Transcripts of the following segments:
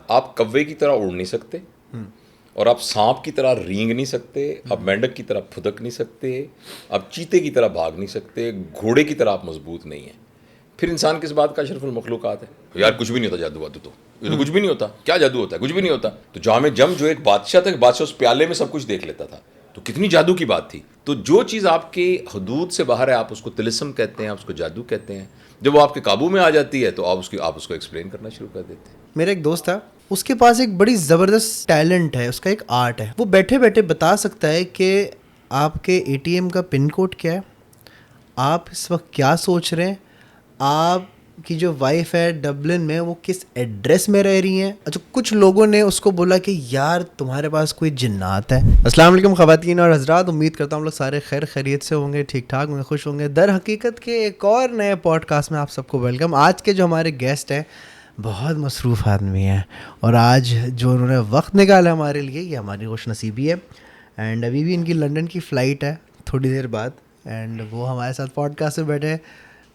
आप कौवे की तरह उड़ नहीं सकते, और आप सांप की तरह रेंग नहीं सकते, आप मेंढक की तरह फुदक नहीं सकते, आप चीते की तरह भाग नहीं सकते, घोड़े की तरह आप मजबूत नहीं हैं। फिर इंसान किस बात का अशरफुल मखलूक़ात है? यार कुछ भी नहीं होता जादू वादू, तो ये तो कुछ भी नहीं होता, क्या जादू होता है? कुछ भी नहीं होता। तो जामे जम जो एक बादशाह था, बादशाह उस प्याले में सब कुछ देख लेता था, तो कितनी जादू की बात थी। तो जो चीज़ आपके हदूद से बाहर है, आप उसको तिलिस्म कहते हैं, आप उसको जादू कहते हैं। जब वो आपके काबू में आ जाती है तो आप उसको एक्सप्लेन करना शुरू कर देते हैं। मेरा एक दोस्त था, उसके पास एक बड़ी ज़बरदस्त टैलेंट है, उसका एक आर्ट है। वो बैठे बैठे बता सकता है कि आपके एटीएम का पिन कोड क्या है, आप इस वक्त क्या सोच रहे हैं, आपकी जो वाइफ है डबलिन में वो किस एड्रेस में रह रही हैं। अच्छा, कुछ लोगों ने उसको बोला कि यार तुम्हारे पास कोई जिन्नात है। अस्सलाम वालेकुम ख़वातीन और हज़रात, उम्मीद करता हूँ हम लोग सारे खैर खैरियत से होंगे, ठीक ठाक होंगे, खुश होंगे। दर हकीकत के एक और नए पॉडकास्ट में आप सबको वेलकम। आज के जो हमारे गेस्ट हैं बहुत मसरूफ़ आदमी हैं, और आज जो उन्होंने वक्त निकाला हमारे लिए, ये हमारी खुश नसीबी है। एंड अभी भी इनकी लंदन की फ़्लाइट है थोड़ी देर बाद, एंड वो हमारे साथ पॉडकास्ट में बैठे हैं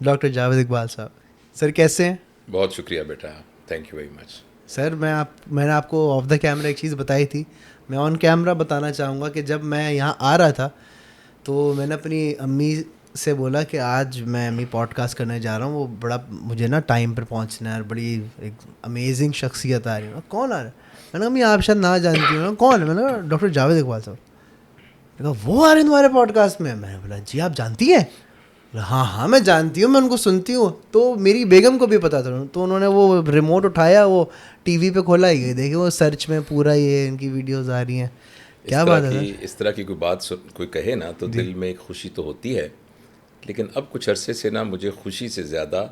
डॉक्टर जावेद इकबाल साहब। सर कैसे हैं? बहुत शुक्रिया बेटा, thank you very much. Sir मैंने आपको ऑफ द कैमरा एक चीज़ बताई थी, मैं ऑन कैमरा बताना चाहूँगा कि जब मैं यहाँ आ रहा था तो मैंने अपनी अम्मी से बोला कि आज मैं पॉडकास्ट करने जा रहा हूँ, वो बड़ा मुझे ना टाइम पर पहुँचना है, और बड़ी एक अमेजिंग शख्सियत आ रही है। कौन आ रहा है? मैंने कहा अम्मी आप शायद ना जानती हो। कौन है? मैंने कहा डॉक्टर जावेद इकबाल साहब। मैंने कहा वो आ रहे हैं तुम्हारे पॉडकास्ट में? मैंने बोला जी आप जानती हैं? हाँ हाँ मैं जानती हूँ, मैं उनको सुनती हूँ। तो मेरी बेगम को भी पता था, तो उन्होंने वो रिमोट उठाया, वो टीवी पे खोला, ये देखिए वो सर्च में पूरा ये इनकी वीडियोस आ रही हैं। क्या बात है सर? इस तरह की कोई बात कोई कहे ना तो दिल में एक खुशी तो होती है, लेकिन अब कुछ अरसे से ना मुझे खुशी से ज़्यादा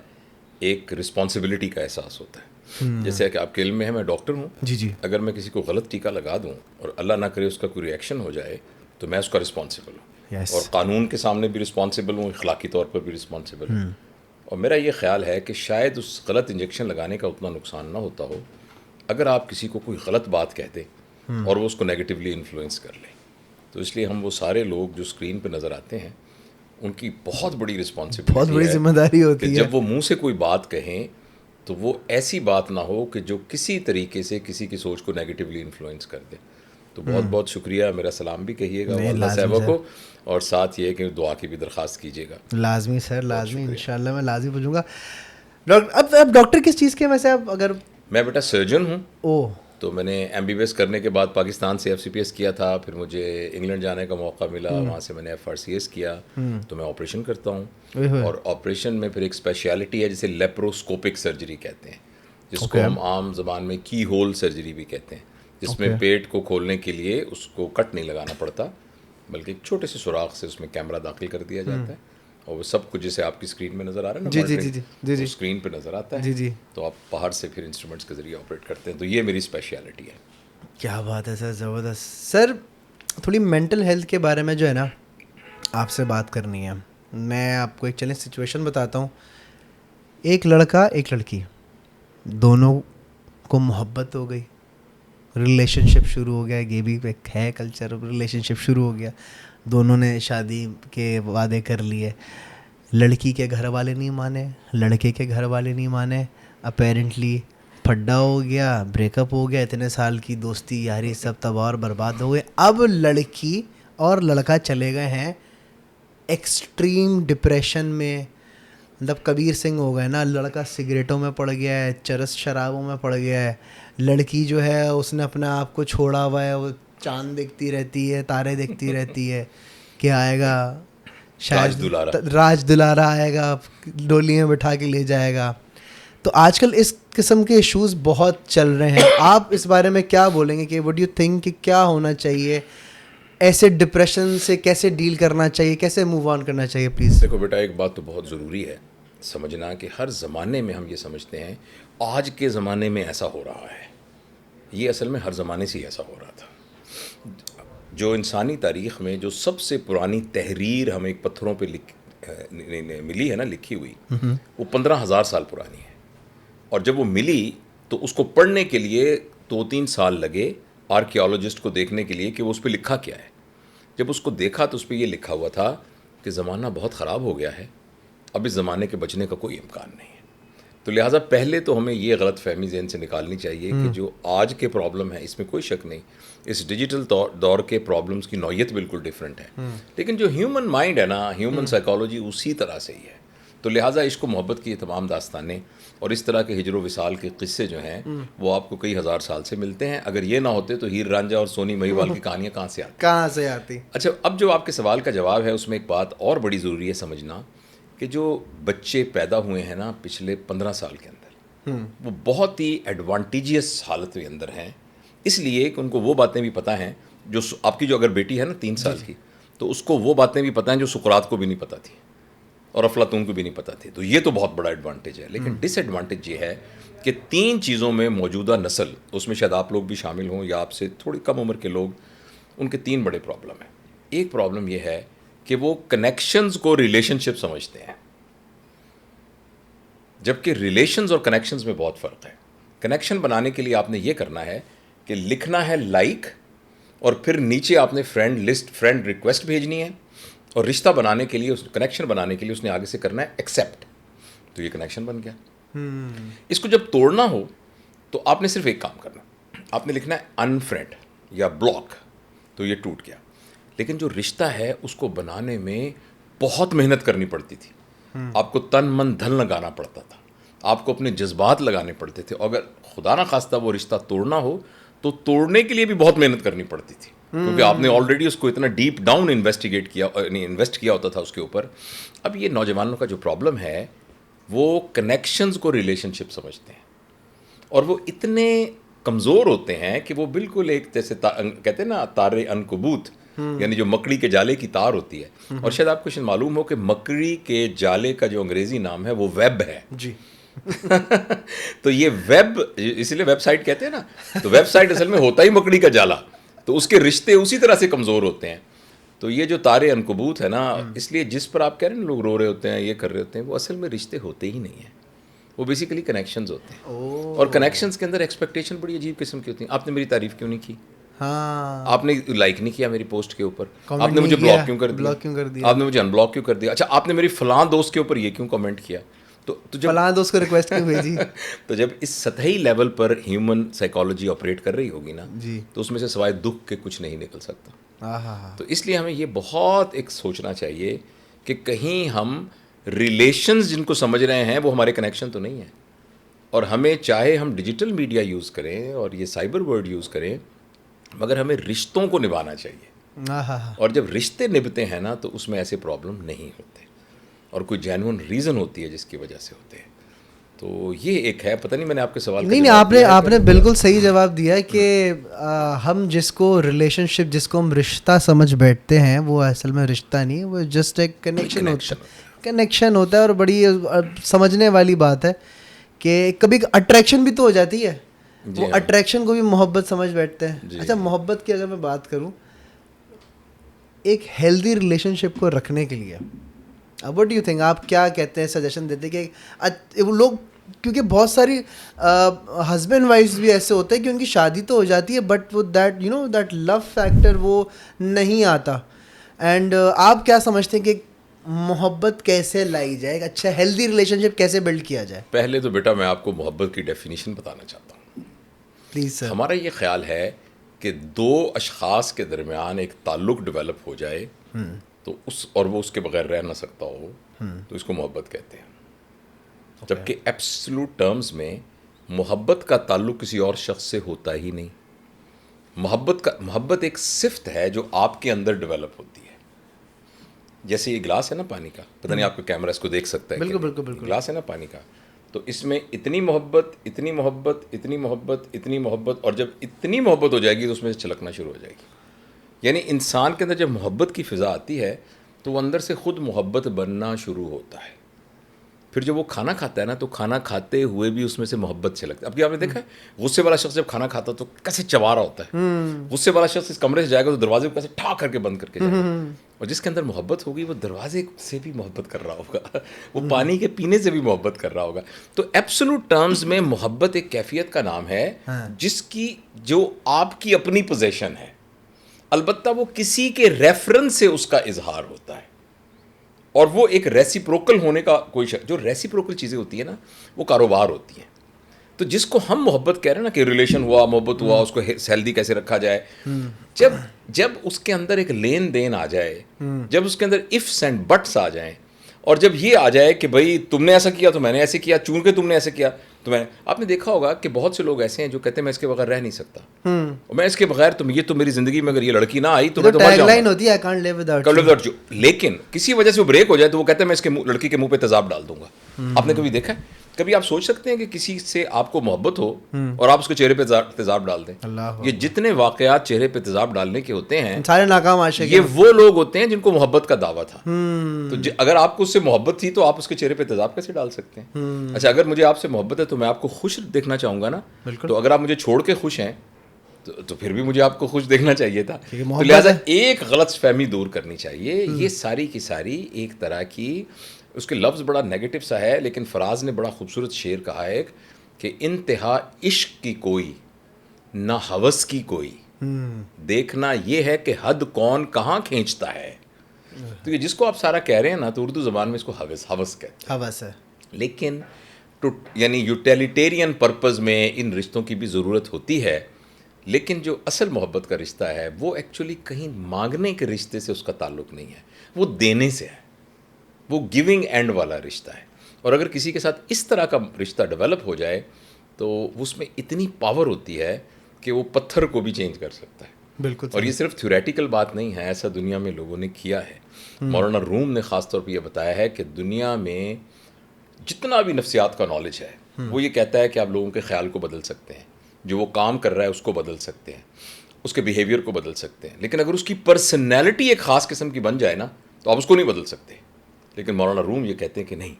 एक रिस्पॉन्सिबिलिटी का एहसास होता है। जैसे कि आपके इल्म में है, मैं डॉक्टर हूँ। जी जी। अगर मैं किसी को गलत टीका लगा दूँ और अल्लाह ना करे उसका कोई रिएक्शन हो जाए तो मैं उसका रिस्पॉन्सिबल हूँ। Yes. और कानून के सामने भी रिस्पॉन्सिबल हूँ, अखलाकी तौर पर भी रिस्पॉन्सिबल हूँ। और मेरा ये ख्याल है कि शायद उस गलत इंजेक्शन लगाने का उतना नुकसान ना होता हो अगर आप किसी को कोई गलत बात कह दें और वो उसको नेगेटिवली इन्फ्लुएंस कर लें। तो इसलिए हम वो सारे लोग जो स्क्रीन पे नज़र आते हैं उनकी बहुत बड़ी रिस्पॉन्सिबिलिटी, बहुत बड़ी जिम्मेदारी होती है जब वो मुंह से कोई बात कहें तो वो ऐसी बात ना हो कि जो किसी तरीके से किसी की सोच को नेगेटिवली इन्फ्लुएंस कर दे। तो बहुत बहुत शुक्रिया, मेरा सलाम भी कहिएगा वालदा साहबा को, और साथ ये कि दुआ की भी दरख्वास्त कीजिएगा। लाजमी सर, लाजमी, इंशाल्लाह मैं लाजमी पूछूंगा। डॉक्टर अब डॉक्टर किस चीज़ के? वैसे आप अगर मैं बेटा सर्जन हूँ। ओह, तो मैंने MBBS करने के बाद पाकिस्तान से FCPS किया था, फिर मुझे इंग्लैंड जाने का मौका मिला, वहाँ से मैंने FRCS किया। तो मैं ऑपरेशन करता हूँ, और ऑपरेशन में फिर एक स्पेशलिटी है जिसे लेप्रोस्कोपिक सर्जरी कहते हैं, जिसको हम आम ज़बान में की होल सर्जरी भी कहते हैं, जिसमें पेट को खोलने के लिए उसको कट नहीं लगाना पड़ता, बल्कि एक छोटे से सुराख से उसमें कैमरा दाखिल कर दिया जाता है, और वो सब कुछ जैसे आपकी स्क्रीन में नज़र आ रहा है ना, जी जी जी जी जी जी, स्क्रीन पे नज़र आता है। जी जी, तो आप बाहर से फिर इंस्ट्रूमेंट्स के ज़रिए ऑपरेट करते हैं। तो ये मेरी स्पेशलिटी है। क्या बात है सर, ज़बरदस्त। सर थोड़ी मेंटल हेल्थ के बारे में जो है ना आपसे बात करनी है। मैं आपको एक चैलेंज सिचुएशन बताता हूँ। एक लड़का एक लड़की, दोनों को मोहब्बत हो गई, रिलेशनशिप शुरू हो गया, ये भी एक है कल्चर, रिलेशनशिप शुरू हो गया, दोनों ने शादी के वादे कर लिए। लड़की के घर वाले नहीं माने, लड़के के घर वाले नहीं माने, अपेरेंटली फड्डा हो गया, ब्रेकअप हो गया, इतने साल की दोस्ती यारी सब तबाह और बर्बाद हो गए। अब लड़की और लड़का चले गए हैं एक्सट्रीम डिप्रेशन में, मतलब कबीर सिंह हो गए ना। लड़का सिगरेटों में पड़ गया है, चरस शराबों में पड़ गया है। लड़की जो है उसने अपने आप को छोड़ा हुआ है, वो चांद देखती रहती है, तारे देखती रहती है कि आएगा शायद राज दुलारा आएगा, डोली में बिठा के ले जाएगा। तो आजकल इस किस्म के इश्यूज़ बहुत चल रहे हैं। आप इस बारे में क्या बोलेंगे कि व्हाट डू यू थिंक कि क्या होना चाहिए, ऐसे डिप्रेशन से कैसे डील करना चाहिए, कैसे मूव ऑन करना चाहिए? प्लीज़। देखो बेटा, एक बात तो बहुत ज़रूरी है समझना कि हर ज़माने में हम ये समझते हैं आज के ज़माने में ऐसा हो रहा है, ये असल में हर ज़माने से ही ऐसा हो रहा था। जो इंसानी तारीख़ में जो सबसे पुरानी तहरीर हमें पत्थरों पे मिली है ना, लिखी हुई, वो 15,000 साल पुरानी है। और जब वो मिली तो उसको पढ़ने के लिए 2-3 साल लगे आर्कियोलॉजिस्ट को देखने के लिए कि वो उस पर लिखा क्या है। जब उसको देखा तो उस पर ये लिखा हुआ था कि ज़माना बहुत ख़राब हो गया है, अब इस ज़माने के बचने का कोई इम्कान नहीं है। तो लिहाजा पहले तो हमें ये गलत फहमी ज़हन से निकालनी चाहिए कि जो आज के प्रॉब्लम है इसमें कोई शक नहीं, इस डिजिटल दौर के प्रॉब्लम्स की नौयत बिल्कुल डिफरेंट है, लेकिन जो ह्यूमन माइंड है ना, ह्यूमन साइकोलॉजी उसी तरह से ही है। तो लिहाजा इश्क मोहब्बत की तमाम दास्तानें और इस तरह के हिजर विसाल के किस्से जो हैं वो आपको कई हज़ार साल से मिलते हैं। अगर ये ना होते तो हीर रांझा और सोनी महिवाल की कहानियाँ कहाँ से आती। अच्छा, अब जो आपके सवाल का जवाब है उसमें एक बात और बड़ी ज़रूरी है समझना कि जो बच्चे पैदा हुए हैं ना पिछले 15 साल के अंदर, वो बहुत ही एडवांटेजियस हालत के अंदर हैं, इसलिए कि उनको वो बातें भी पता हैं जो आपकी जो अगर बेटी है ना 3 साल की, तो उसको वो बातें भी पता हैं जो सुकरात को भी नहीं पता थी और अफलातून को भी नहीं पता थी। तो ये तो बहुत बड़ा एडवांटेज है। लेकिन डिसएडवांटेज ये है कि 3 चीज़ों में मौजूदा नस्ल, उसमें शायद आप लोग भी शामिल हों या आपसे थोड़ी कम उम्र के लोग, उनके 3 बड़े प्रॉब्लम हैं। एक प्रॉब्लम ये है कि वो कनेक्शंस को रिलेशनशिप समझते हैं, जबकि रिलेशंस और कनेक्शंस में बहुत फ़र्क है। कनेक्शन बनाने के लिए आपने ये करना है कि लिखना है लाइक और फिर नीचे आपने फ्रेंड लिस्ट, फ्रेंड रिक्वेस्ट भेजनी है, और रिश्ता बनाने के लिए, उस कनेक्शन बनाने के लिए उसने आगे से करना है एक्सेप्ट। तो ये कनेक्शन बन गया। इसको जब तोड़ना हो तो आपने सिर्फ एक काम करना, आपने लिखना है अनफ्रेंड या ब्लॉक, तो ये टूट गया। लेकिन जो रिश्ता है उसको बनाने में बहुत मेहनत करनी पड़ती थी, आपको तन मन धन लगाना पड़ता था, आपको अपने जज्बात लगाने पड़ते थे। अगर खुदा ना खास्ता वो रिश्ता तोड़ना हो तो तोड़ने के लिए भी बहुत मेहनत करनी पड़ती थी, क्योंकि आपने ऑलरेडी उसको इतना डीप डाउन इन्वेस्ट किया होता था उसके ऊपर। अब ये नौजवानों का जो प्रॉब्लम है वो कनेक्शंस को रिलेशनशिप समझते हैं, और वो इतने कमज़ोर होते हैं कि वो बिल्कुल एक जैसे कहते हैं ना तारे अनकबूत, यानी जो मकड़ी के जाले की तार होती है। और शायद आपको शायद मालूम हो कि मकड़ी के जाले का जो अंग्रेज़ी नाम है वो वेब है जी। तो ये वेब, इसलिए वेबसाइट कहते हैं ना, तो वेबसाइट असल में होता ही मकड़ी का जाला, तो उसके रिश्ते उसी तरह से कमज़ोर होते हैं। तो ये जो तारे अनकबूत है ना, इसलिए जिस पर आप कह रहे हैं लोग रो रहे होते हैं, ये कर रहे होते हैं, वो असल में रिश्ते होते ही नहीं हैं, वो बेसिकली कनेक्शंस होते हैं। और कनेक्शंस के अंदर एक्सपेक्टेशन बड़ी अजीब किस्म की होती है। आपने मेरी तारीफ़ क्यों नहीं की? हाँ, आपने लाइक नहीं किया मेरी पोस्ट के ऊपर, आपने मुझे ब्लॉक क्यों कर दिया, आपने मुझे अनब्लॉक क्यों कर दिया, अच्छा आपने मेरी फलां दोस्त के ऊपर ये क्यों कमेंट किया, तो जब फलां दोस्त को रिक्वेस्ट क्यों भेजी तो जब इस सतही लेवल पर ह्यूमन साइकोलॉजी ऑपरेट कर रही होगी ना जी, तो उसमें से सिवाय दुख के कुछ नहीं निकल सकता। हाँ, तो इसलिए हमें ये बहुत एक सोचना चाहिए कि कहीं हम रिलेशंस जिनको समझ रहे हैं वो हमारे कनेक्शन तो नहीं है, और हमें चाहे हम डिजिटल मीडिया यूज़ करें और ये साइबर वर्ड यूज़ करें, मगर हमें रिश्तों को निभाना चाहिए। हाँ, और जब रिश्ते निभते हैं ना तो उसमें ऐसे प्रॉब्लम नहीं होते, और कोई जेन्युइन रीज़न होती है जिसकी वजह से होते हैं। तो ये एक है, पता नहीं मैंने आपके सवाल नहीं, आपने बिल्कुल सही जवाब दिया है कि हम जिसको रिलेशनशिप, जिसको हम रिश्ता समझ बैठते हैं, वो असल में रिश्ता नहीं, वो जस्ट एक कनेक्शन होता है। और बड़ी समझने वाली बात है कि कभी अट्रैक्शन भी तो हो जाती है, वो अट्रैक्शन को भी मोहब्बत समझ बैठते हैं। अच्छा, मोहब्बत की अगर मैं बात करूं, एक हेल्दी रिलेशनशिप को रखने के लिए व्हाट डू यू थिंक, आप क्या कहते हैं, सजेशन देते हैं कि वो लोग, क्योंकि बहुत सारी हस्बैंड वाइफ्स भी ऐसे होते हैं कि उनकी शादी तो हो जाती है बट वो दैट दैट लव फैक्टर वो नहीं आता। एंड आप क्या समझते हैं कि मोहब्बत कैसे लाई जाए, एक अच्छा हेल्दी रिलेशनशिप कैसे बिल्ड किया जाए? पहले तो बेटा मैं आपको मोहब्बत की डेफिनेशन बताना चाहता हूँ। Please sir. हमारा ये ख्याल है कि दो अशखास के दरमियान एक ताल्लुक़ डेवलप हो जाए तो वो उसके बगैर रह ना सकता हो, तो इसको मोहब्बत कहते हैं। जबकि एब्सोल्यूट टर्म्स में मोहब्बत का ताल्लुक़ किसी और शख्स से होता ही नहीं। मोहब्बत एक सिफ्त है जो आपके अंदर डेवलप होती है। जैसे ये गिलास है ना पानी का, पता नहीं आपका कैमरा इसको देख सकता है, बिल्कुल गिलास है ना पानी का, तो इसमें इतनी मोहब्बत, इतनी मोहब्बत, इतनी मोहब्बत, इतनी मोहब्बत, और जब इतनी मोहब्बत हो जाएगी तो उसमें से छलकना शुरू हो जाएगी। यानी इंसान के अंदर जब मोहब्बत की फ़िज़ा आती है तो वो अंदर से ख़ुद मोहब्बत बनना शुरू होता है। फिर जब वो खाना खाता है ना, तो खाना खाते हुए भी उसमें से मोहब्बत छलकती है। अब आपने देखा है गुस्से वाला शख्स जब खाना खाता तो कैसे चबा रहा होता है, गुस्से वाला शख्स इस कमरे से जाएगा तो दरवाजे को कैसे ठा करके बंद करके जाएगा। और जिसके अंदर मोहब्बत होगी वो दरवाजे से भी मोहब्बत कर रहा होगा, वो पानी के पीने से भी मोहब्बत कर रहा होगा। तो एब्सोल्यूट टर्म्स में मोहब्बत एक कैफियत का नाम है जिसकी, जो आपकी अपनी पोजेशन है, अलबत्ता वो किसी के रेफरेंस से उसका इजहार होता है। और वो एक रेसिप्रोकल होने का कोई जो रेसिप्रोकल चीज़ें होती है ना, वो कारोबार होती हैं। तो जिसको हम मोहब्बत कह रहे हैं ना कि रिलेशन हुआ, मोहब्बत हुआ, उसको हेल्दी कैसे रखा जाए, जब जब उसके अंदर एक लेन देन आ जाए, जब उसके अंदर इफ्स एंड बट्स आ जाएं, और जब ये आ जाए कि भाई तुमने ऐसा किया तो मैंने ऐसे किया, चून के तुमने ऐसे किया तो मैंने, आपने देखा होगा कि बहुत से लोग ऐसे हैं जो कहते हैं मैं इसके बगैर रह नहीं सकता, और मैं इसके बगैर ये तो मेरी जिंदगी में अगर ये लड़की ना आई तो मैं तो मर जाऊंगा, होती है, I can't live without you। लेकिन किसी वजह से वो ब्रेक हो जाए तो वो कहते हैं मैं इसके लड़की के मुंह पे तेजाब डाल दूंगा। आपने कभी देखा है? कभी आप सोच सकते हैं कि किसी से आपको मोहब्बत हो और आप उसके चेहरे पे तेजाब डाल दें? ये जितने वाकयात चेहरे पे तेजाब डालने के होते हैं, सारे नाकाम आशिक, ये वो लोग होते हैं जिनको मोहब्बत का दावा था। तो अगर आपको उससे मोहब्बत थी तो आप उसके चेहरे पे तेजाब कैसे डाल सकते हैं? अच्छा, अगर मुझे आपसे मोहब्बत है तो मैं आपको खुश देखना चाहूंगा ना, तो अगर आप मुझे छोड़ के खुश हैं तो फिर भी मुझे आपको खुश देखना चाहिए था। तो लिहाजा एक गलतफहमी दूर करनी चाहिए। ये सारी की सारी एक तरह की, उसके लफ्ज़ बड़ा नेगेटिव सा है, लेकिन फराज ने बड़ा खूबसूरत शेर कहा है कि इंतहा इश्क की कोई ना हवस की कोई, देखना ये है कि हद कौन कहाँ खींचता है। तो ये जिसको आप सारा कह रहे हैं ना, तो उर्दू ज़बान में इसको हवस कहते हैं, हवस है। लेकिन यानी यूटिलिटेरियन पर्पस में इन रिश्तों की भी ज़रूरत होती है, लेकिन जो असल मोहब्बत का रिश्ता है वो एक्चुअली कहीं मांगने के रिश्ते से उसका ताल्लुक़ नहीं है, वो देने से है, वो गिविंग एंड वाला रिश्ता है। और अगर किसी के साथ इस तरह का रिश्ता डेवलप हो जाए तो उसमें इतनी पावर होती है कि वो पत्थर को भी चेंज कर सकता है। बिल्कुल। और ये सिर्फ थ्योरेटिकल बात नहीं है, ऐसा दुनिया में लोगों ने किया है। मौलाना रूम ने ख़ास तौर पर यह बताया है कि दुनिया में जितना भी नफ्सियात का नॉलेज है वो ये कहता है कि आप लोगों के ख्याल को बदल सकते हैं, जो वो काम कर रहा है उसको बदल सकते हैं, उसके बिहेवियर को बदल सकते हैं, लेकिन अगर उसकी पर्सनैलिटी एक ख़ास किस्म की बन जाए ना तो आप उसको नहीं बदल सकते। लेकिन मौलाना रूम ये कहते हैं कि नहीं,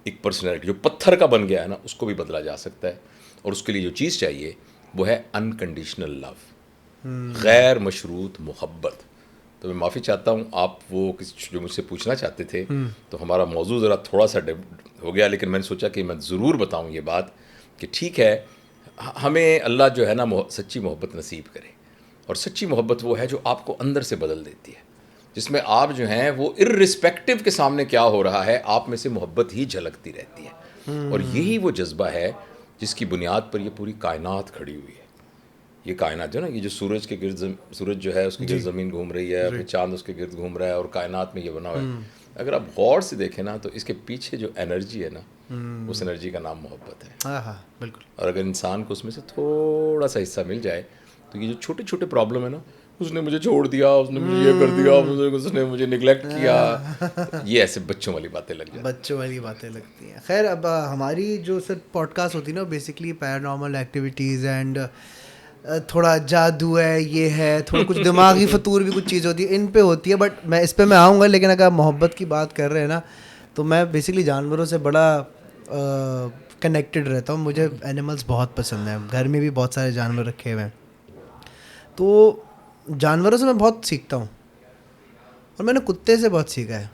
एक पर्सनैलिटी जो पत्थर का बन गया है ना, उसको भी बदला जा सकता है, और उसके लिए जो चीज़ चाहिए वो है अनकंडीशनल लव, गैर मशरूत मोहब्बत। तो मैं माफ़ी चाहता हूँ, आप वो जो मुझसे पूछना चाहते थे तो हमारा मौजू ज़रा थोड़ा सा हो गया, लेकिन मैंने सोचा कि मैं ज़रूर बताऊँ ये बात कि ठीक है, हमें अल्लाह जो है ना सच्ची मोहब्बत नसीब करे, और सच्ची मोहब्बत वो है जो आपको अंदर से बदल देती है, जिसमें आप जो हैं वो इर्रिस्पेक्टिव के सामने क्या हो रहा है आप में से मोहब्बत ही झलकती रहती है। और यही वो जज्बा है जिसकी बुनियाद पर ये पूरी कायनात खड़ी हुई है। ये कायनात जो ना, ये जो सूरज के गिर्द, सूरज जो है उसके गिर्द ज़मीन घूम रही है, फिर चांद उसके गिर्द घूम रहा है, और कायनात में ये बना हुआ है। अगर आप गौर से देखें ना तो इसके पीछे जो एनर्जी है ना, उस एनर्जी का नाम मोहब्बत है। हाँ, बिल्कुल। और अगर इंसान को उसमें से थोड़ा सा हिस्सा मिल जाए तो ये जो छोटे छोटे प्रॉब्लम है ना, उसने मुझे छोड़ दिया, उसने मुझे ये कर दिया, उसने मुझे निगलेक्ट किया, ये ऐसे बच्चों वाली बातें लग जाती, बच्चों वाली बातें लगती हैं। खैर, अब हमारी जो सर पॉडकास्ट होती है ना, बेसिकली पैरानॉर्मल एक्टिविटीज़ एंड थोड़ा जादू है, ये है, थोड़ा कुछ दिमागी फतूर भी कुछ चीज़ होती है, इन पे होती है, बट मैं इस पे मैं आऊँगा। लेकिन अगर आप मोहब्बत की बात कर रहे हैं ना, तो मैं बेसिकली जानवरों से बड़ा कनेक्टेड रहता हूँ। मुझे एनिमल्स बहुत पसंद हैं, घर में भी बहुत सारे जानवर रखे हुए हैं, तो जानवरों से मैं बहुत सीखता हूँ। और मैंने कुत्ते से बहुत सीखा है।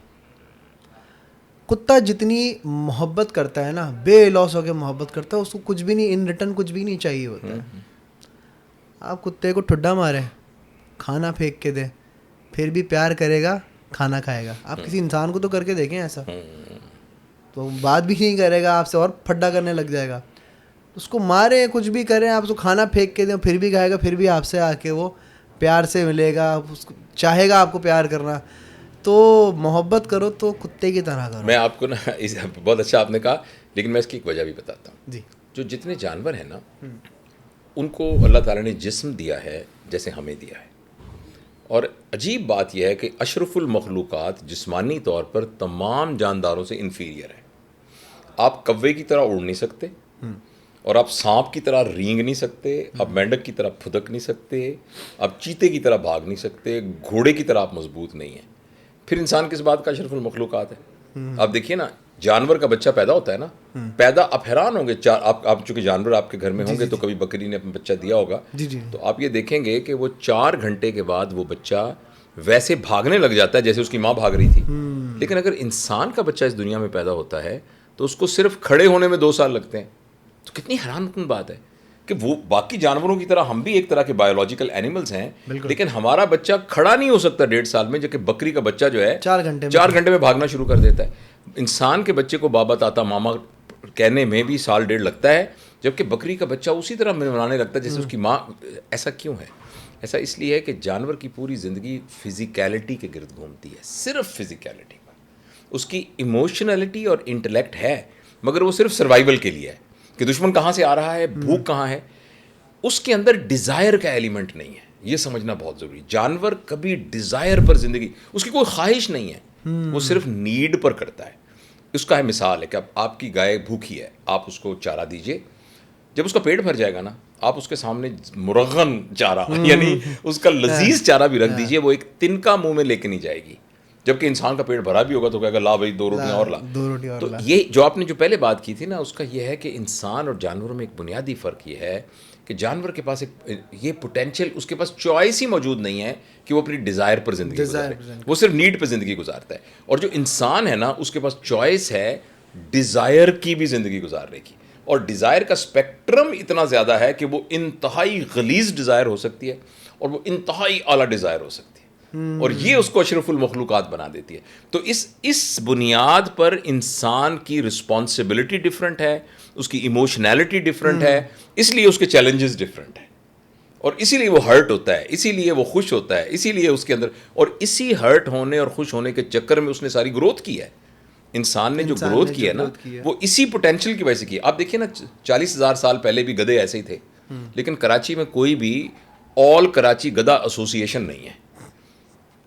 कुत्ता जितनी मोहब्बत करता है ना, बेलौस होकर मोहब्बत करता है, उसको कुछ भी नहीं, इन रिटर्न कुछ भी नहीं चाहिए होता है। आप कुत्ते को ठुड्डा मारे, खाना फेंक के दे, फिर भी प्यार करेगा, खाना खाएगा। आप किसी इंसान को तो करके देखें ऐसा, तो बात भी नहीं करेगा आपसे और फड्डा करने लग जाएगा। उसको मारे, कुछ भी करें, आप उसको खाना फेंक के दें, फिर भी खाएगा, फिर भी आपसे आके वो प्यार से मिलेगा, उसको चाहेगा आपको प्यार करना। तो मोहब्बत करो तो कुत्ते की तरह करो। मैं आपको ना बहुत अच्छा आपने कहा, लेकिन मैं इसकी एक वजह भी बताता हूँ जी। जो जितने जानवर हैं ना, उनको अल्लाह ताला ने जिस्म दिया है जैसे हमें दिया है। और अजीब बात यह है कि अशरफुल मखलूक़ात जिस्मानी तौर पर तमाम जानदारों से इन्फीरियर है। आप कव्वे की तरह उड़ नहीं सकते, और आप सांप की तरह रेंग नहीं सकते, आप मेंढक की तरह फुदक नहीं सकते, आप चीते की तरह भाग नहीं सकते, घोड़े की तरह आप मजबूत नहीं हैं। फिर इंसान किस बात का अशरफुल मखलूक़ात है? आप देखिए ना, जानवर का बच्चा पैदा होता है ना, पैदा आप हैरान होंगे। आप चूँकि जानवर आपके घर में होंगे तो कभी बकरी ने अपना बच्चा दिया होगा, तो आप ये देखेंगे कि वो 4 घंटे के बाद वो बच्चा वैसे भागने लग जाता है जैसे उसकी माँ भाग रही थी। लेकिन अगर इंसान का बच्चा इस दुनिया में पैदा होता है तो उसको सिर्फ खड़े होने में 2 साल लगते हैं। तो कितनी हैरानकुन बात है कि वो बाकी जानवरों की तरह हम भी एक तरह के बायोलॉजिकल एनिमल्स हैं, लेकिन हमारा बच्चा खड़ा नहीं हो सकता 1.5 साल में, जबकि बकरी का बच्चा जो है 4 घंटे में भागना शुरू कर देता है। इंसान के बच्चे को बाबा ताता मामा कहने में भी 1.5 साल लगता है, जबकि बकरी का बच्चा उसी तरह मिलाने लगता है जैसे उसकी माँ। ऐसा क्यों है? ऐसा इसलिए है कि जानवर की पूरी ज़िंदगी फिज़िकैलिटी के गिर्द घूमती है, सिर्फ फिज़िकैलिटी पर। उसकी इमोशनलिटी और इंटेलेक्ट है, मगर वो सिर्फ सर्वाइवल के लिए है कि दुश्मन कहाँ से आ रहा है, भूख कहाँ है। उसके अंदर डिज़ायर का एलिमेंट नहीं है, ये समझना बहुत ज़रूरी। जानवर कभी डिज़ायर पर ज़िंदगी, उसकी कोई ख्वाहिश नहीं है, वो सिर्फ नीड पर करता है। उसका है मिसाल है कि अब आपकी गाय भूखी है, आप उसको चारा दीजिए, जब उसका पेट भर जाएगा ना, आप उसके सामने मुरगन चारा यानी उसका लजीज चारा भी रख दीजिए, वो एक तिनका मुंह में लेके नहीं जाएगी। जबकि इंसान का पेट भरा भी होगा तो कहेगा ला भाई 2 रोटियां और ला। तो ये जो आपने जो पहले बात की थी ना, उसका ये है कि इंसान और जानवरों में एक बुनियादी फ़र्क ये है कि जानवर के पास एक ये पोटेंशियल, उसके पास चॉइस ही मौजूद नहीं है कि वो अपनी डिज़ायर पर ज़िंदगी गुजारे, वो सिर्फ नीड पर ज़िंदगी गुजारता है। और जो इंसान है ना, उसके पास चॉइस है डिज़ायर की भी ज़िंदगी गुजारने की, और डिज़ायर का स्पेक्ट्रम इतना ज़्यादा है कि वो इंतहाई गलीज़ डिज़ायर हो सकती है और वो इंतहाई आला डिज़ायर हो सकती है, और ये उसको अशरफुल मखलूक़ात बना देती है। तो इस बुनियाद पर इंसान की रिस्पॉन्सिबिलिटी डिफरेंट है, उसकी इमोशनैलिटी डिफरेंट है, इसलिए उसके चैलेंजेस डिफरेंट हैं, और इसीलिए वो हर्ट होता है, इसीलिए वो खुश होता है, इसीलिए उसके अंदर, और इसी हर्ट होने और खुश होने के चक्कर में उसने सारी ग्रोथ की है। इंसान ने जो ग्रोथ की है ना, वो इसी पोटेंशियल की वजह से की है। आप देखिए ना, 40,000 साल पहले भी गधे ऐसे ही थे, लेकिन कराची में कोई भी ऑल कराची गधा एसोसिएशन नहीं है।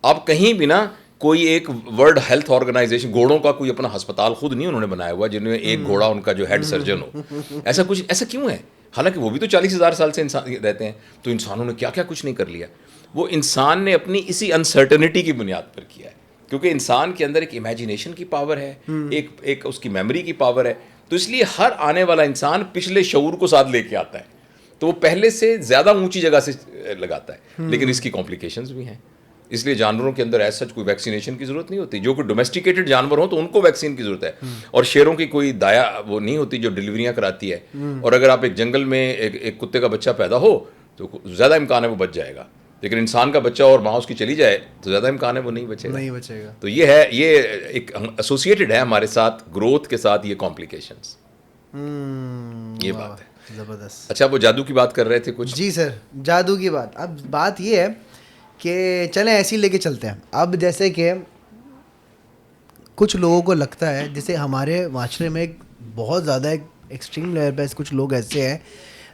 आप कहीं भी ना कोई एक वर्ल्ड हेल्थ ऑर्गेनाइजेशन, घोड़ों का कोई अपना अस्पताल खुद नहीं उन्होंने बनाया हुआ जिनमें एक घोड़ा उनका जो हेड सर्जन हो। ऐसा कुछ, ऐसा क्यों है? हालांकि वो भी तो 40,000 साल से इंसान रहते हैं, तो इंसानों ने क्या क्या कुछ नहीं कर लिया। वो इंसान ने अपनी इसी अनसर्टनिटी की बुनियाद पर किया है, क्योंकि इंसान के अंदर एक इमेजिनेशन की पावर है, एक उसकी मेमोरी की पावर है। तो इसलिए हर आने वाला इंसान पिछले शऊर को साथ लेके आता है, तो वो पहले से ज़्यादा ऊंची जगह से लगाता है। लेकिन इसकी कॉम्प्लिकेशंस भी हैं, इसलिए जानवरों के अंदर ऐसा कोई वैक्सीनेशन की ज़रूरत नहीं होती। जो कोई डोमेस्टिकेटेड जानवर हो तो उनको वैक्सीन की ज़रूरत है, और शेरों की कोई दाया वो नहीं होती जो डिलीवरियाँ कराती है। और अगर आप एक जंगल में एक कुत्ते का बच्चा पैदा हो तो ज़्यादा इम्कान है वो बच जाएगा, लेकिन इंसान का बच्चा और माँ उसकी चली जाए तो ज़्यादा इम्कान है वो नहीं बचेगा। तो ये है, ये एक एसोसिएटेड है हमारे साथ ग्रोथ के साथ, ये कॉम्प्लिकेशंस, ये बात है। ज़बरदस्त। अच्छा, वो जादू की बात कर रहे थे कुछ? जी सर, जादू की बात। अब बात ये है कि चलें ऐसे ही लेके चलते हैं। अब जैसे कि कुछ लोगों को लगता है, जैसे हमारे माशरे में एक बहुत ज़्यादा एक एक्सट्रीम लेवल पे कुछ लोग ऐसे हैं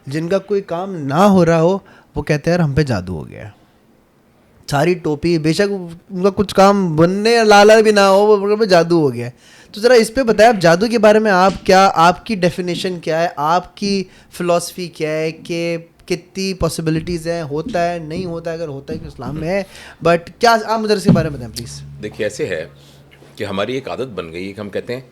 जिनका कोई काम ना हो रहा हो, वो कहते हैं यार हम पे जादू हो गया है। सारी टोपी, बेशक उनका कुछ काम बनने या लाला भी ना हो, वो पे जादू हो गया है। तो ज़रा इस पे बताएं आप, जादू के बारे में आप क्या, आपकी डेफिनेशन क्या है, आपकी फ़िलॉसफी क्या है, कि कितनी पॉसिबिलिटीज़ हैं, होता है नहीं होता है, अगर होता है कि इस्लाम में है, बट क्या आप मुझे इसके बारे में बताएं प्लीज़। देखिए, ऐसे है कि हमारी एक आदत बन गई है कि हम कहते हैं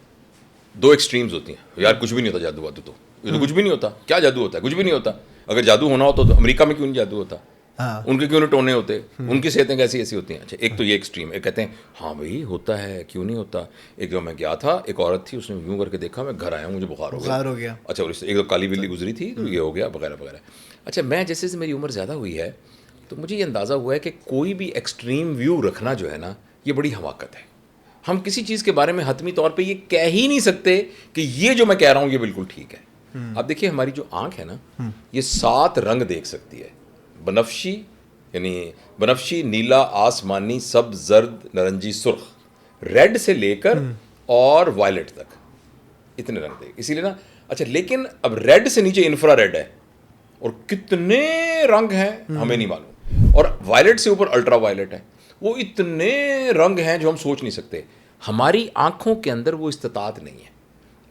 2 एक्सट्रीम्स होती हैं। यार कुछ भी नहीं होता जादू वादू, तो ये तो कुछ भी नहीं होता, क्या जादू होता है? कुछ भी नहीं होता। अगर जादू होना होता तो अमेरिका में क्यों नहीं जादू होता? हाँ। उनके क्यों नहीं टोने होते? उनकी सेहतें कैसी ऐसी होती हैं? अच्छा, एक तो ये एक्सट्रीम, एक कहते हैं हाँ भाई होता है, क्यों नहीं होता। एक जो मैं गया था, एक औरत थी, उसने यूँ करके देखा, मैं घर आया हूँ, मुझे बुखार हो गया। अच्छा, और एक तो काली बिल्ली गुजरी थी तो ये हो गया, वगैरह वगैरह। अच्छा, मैं जैसे से मेरी उम्र ज़्यादा हुई है तो मुझे ये अंदाज़ा हुआ है कि कोई भी एक्सट्रीम व्यू रखना जो है ना, ये बड़ी हमाकत है। हम किसी चीज़ के बारे में हतमी तौर पे ये कह ही नहीं सकते कि ये जो मैं कह रहा हूँ ये बिल्कुल ठीक है। आप देखिए, हमारी जो आँख है ना, ये 7 रंग देख सकती है। बनफशी, यानी बनफशी, नीला, आसमानी, सब्ज़, जर्द, नारंगी, सुर्ख, रेड से लेकर और वायलेट तक, इतने रंग देख, इसीलिए ना। अच्छा, लेकिन अब रेड से नीचे इंफ्रा रेड है, और कितने रंग हैं हमें नहीं मालूम, और वायलेट से ऊपर अल्ट्रा वायलेट है। वो इतने रंग हैं जो हम सोच नहीं सकते। हमारी आँखों के अंदर वो इस्तिताअत नहीं है।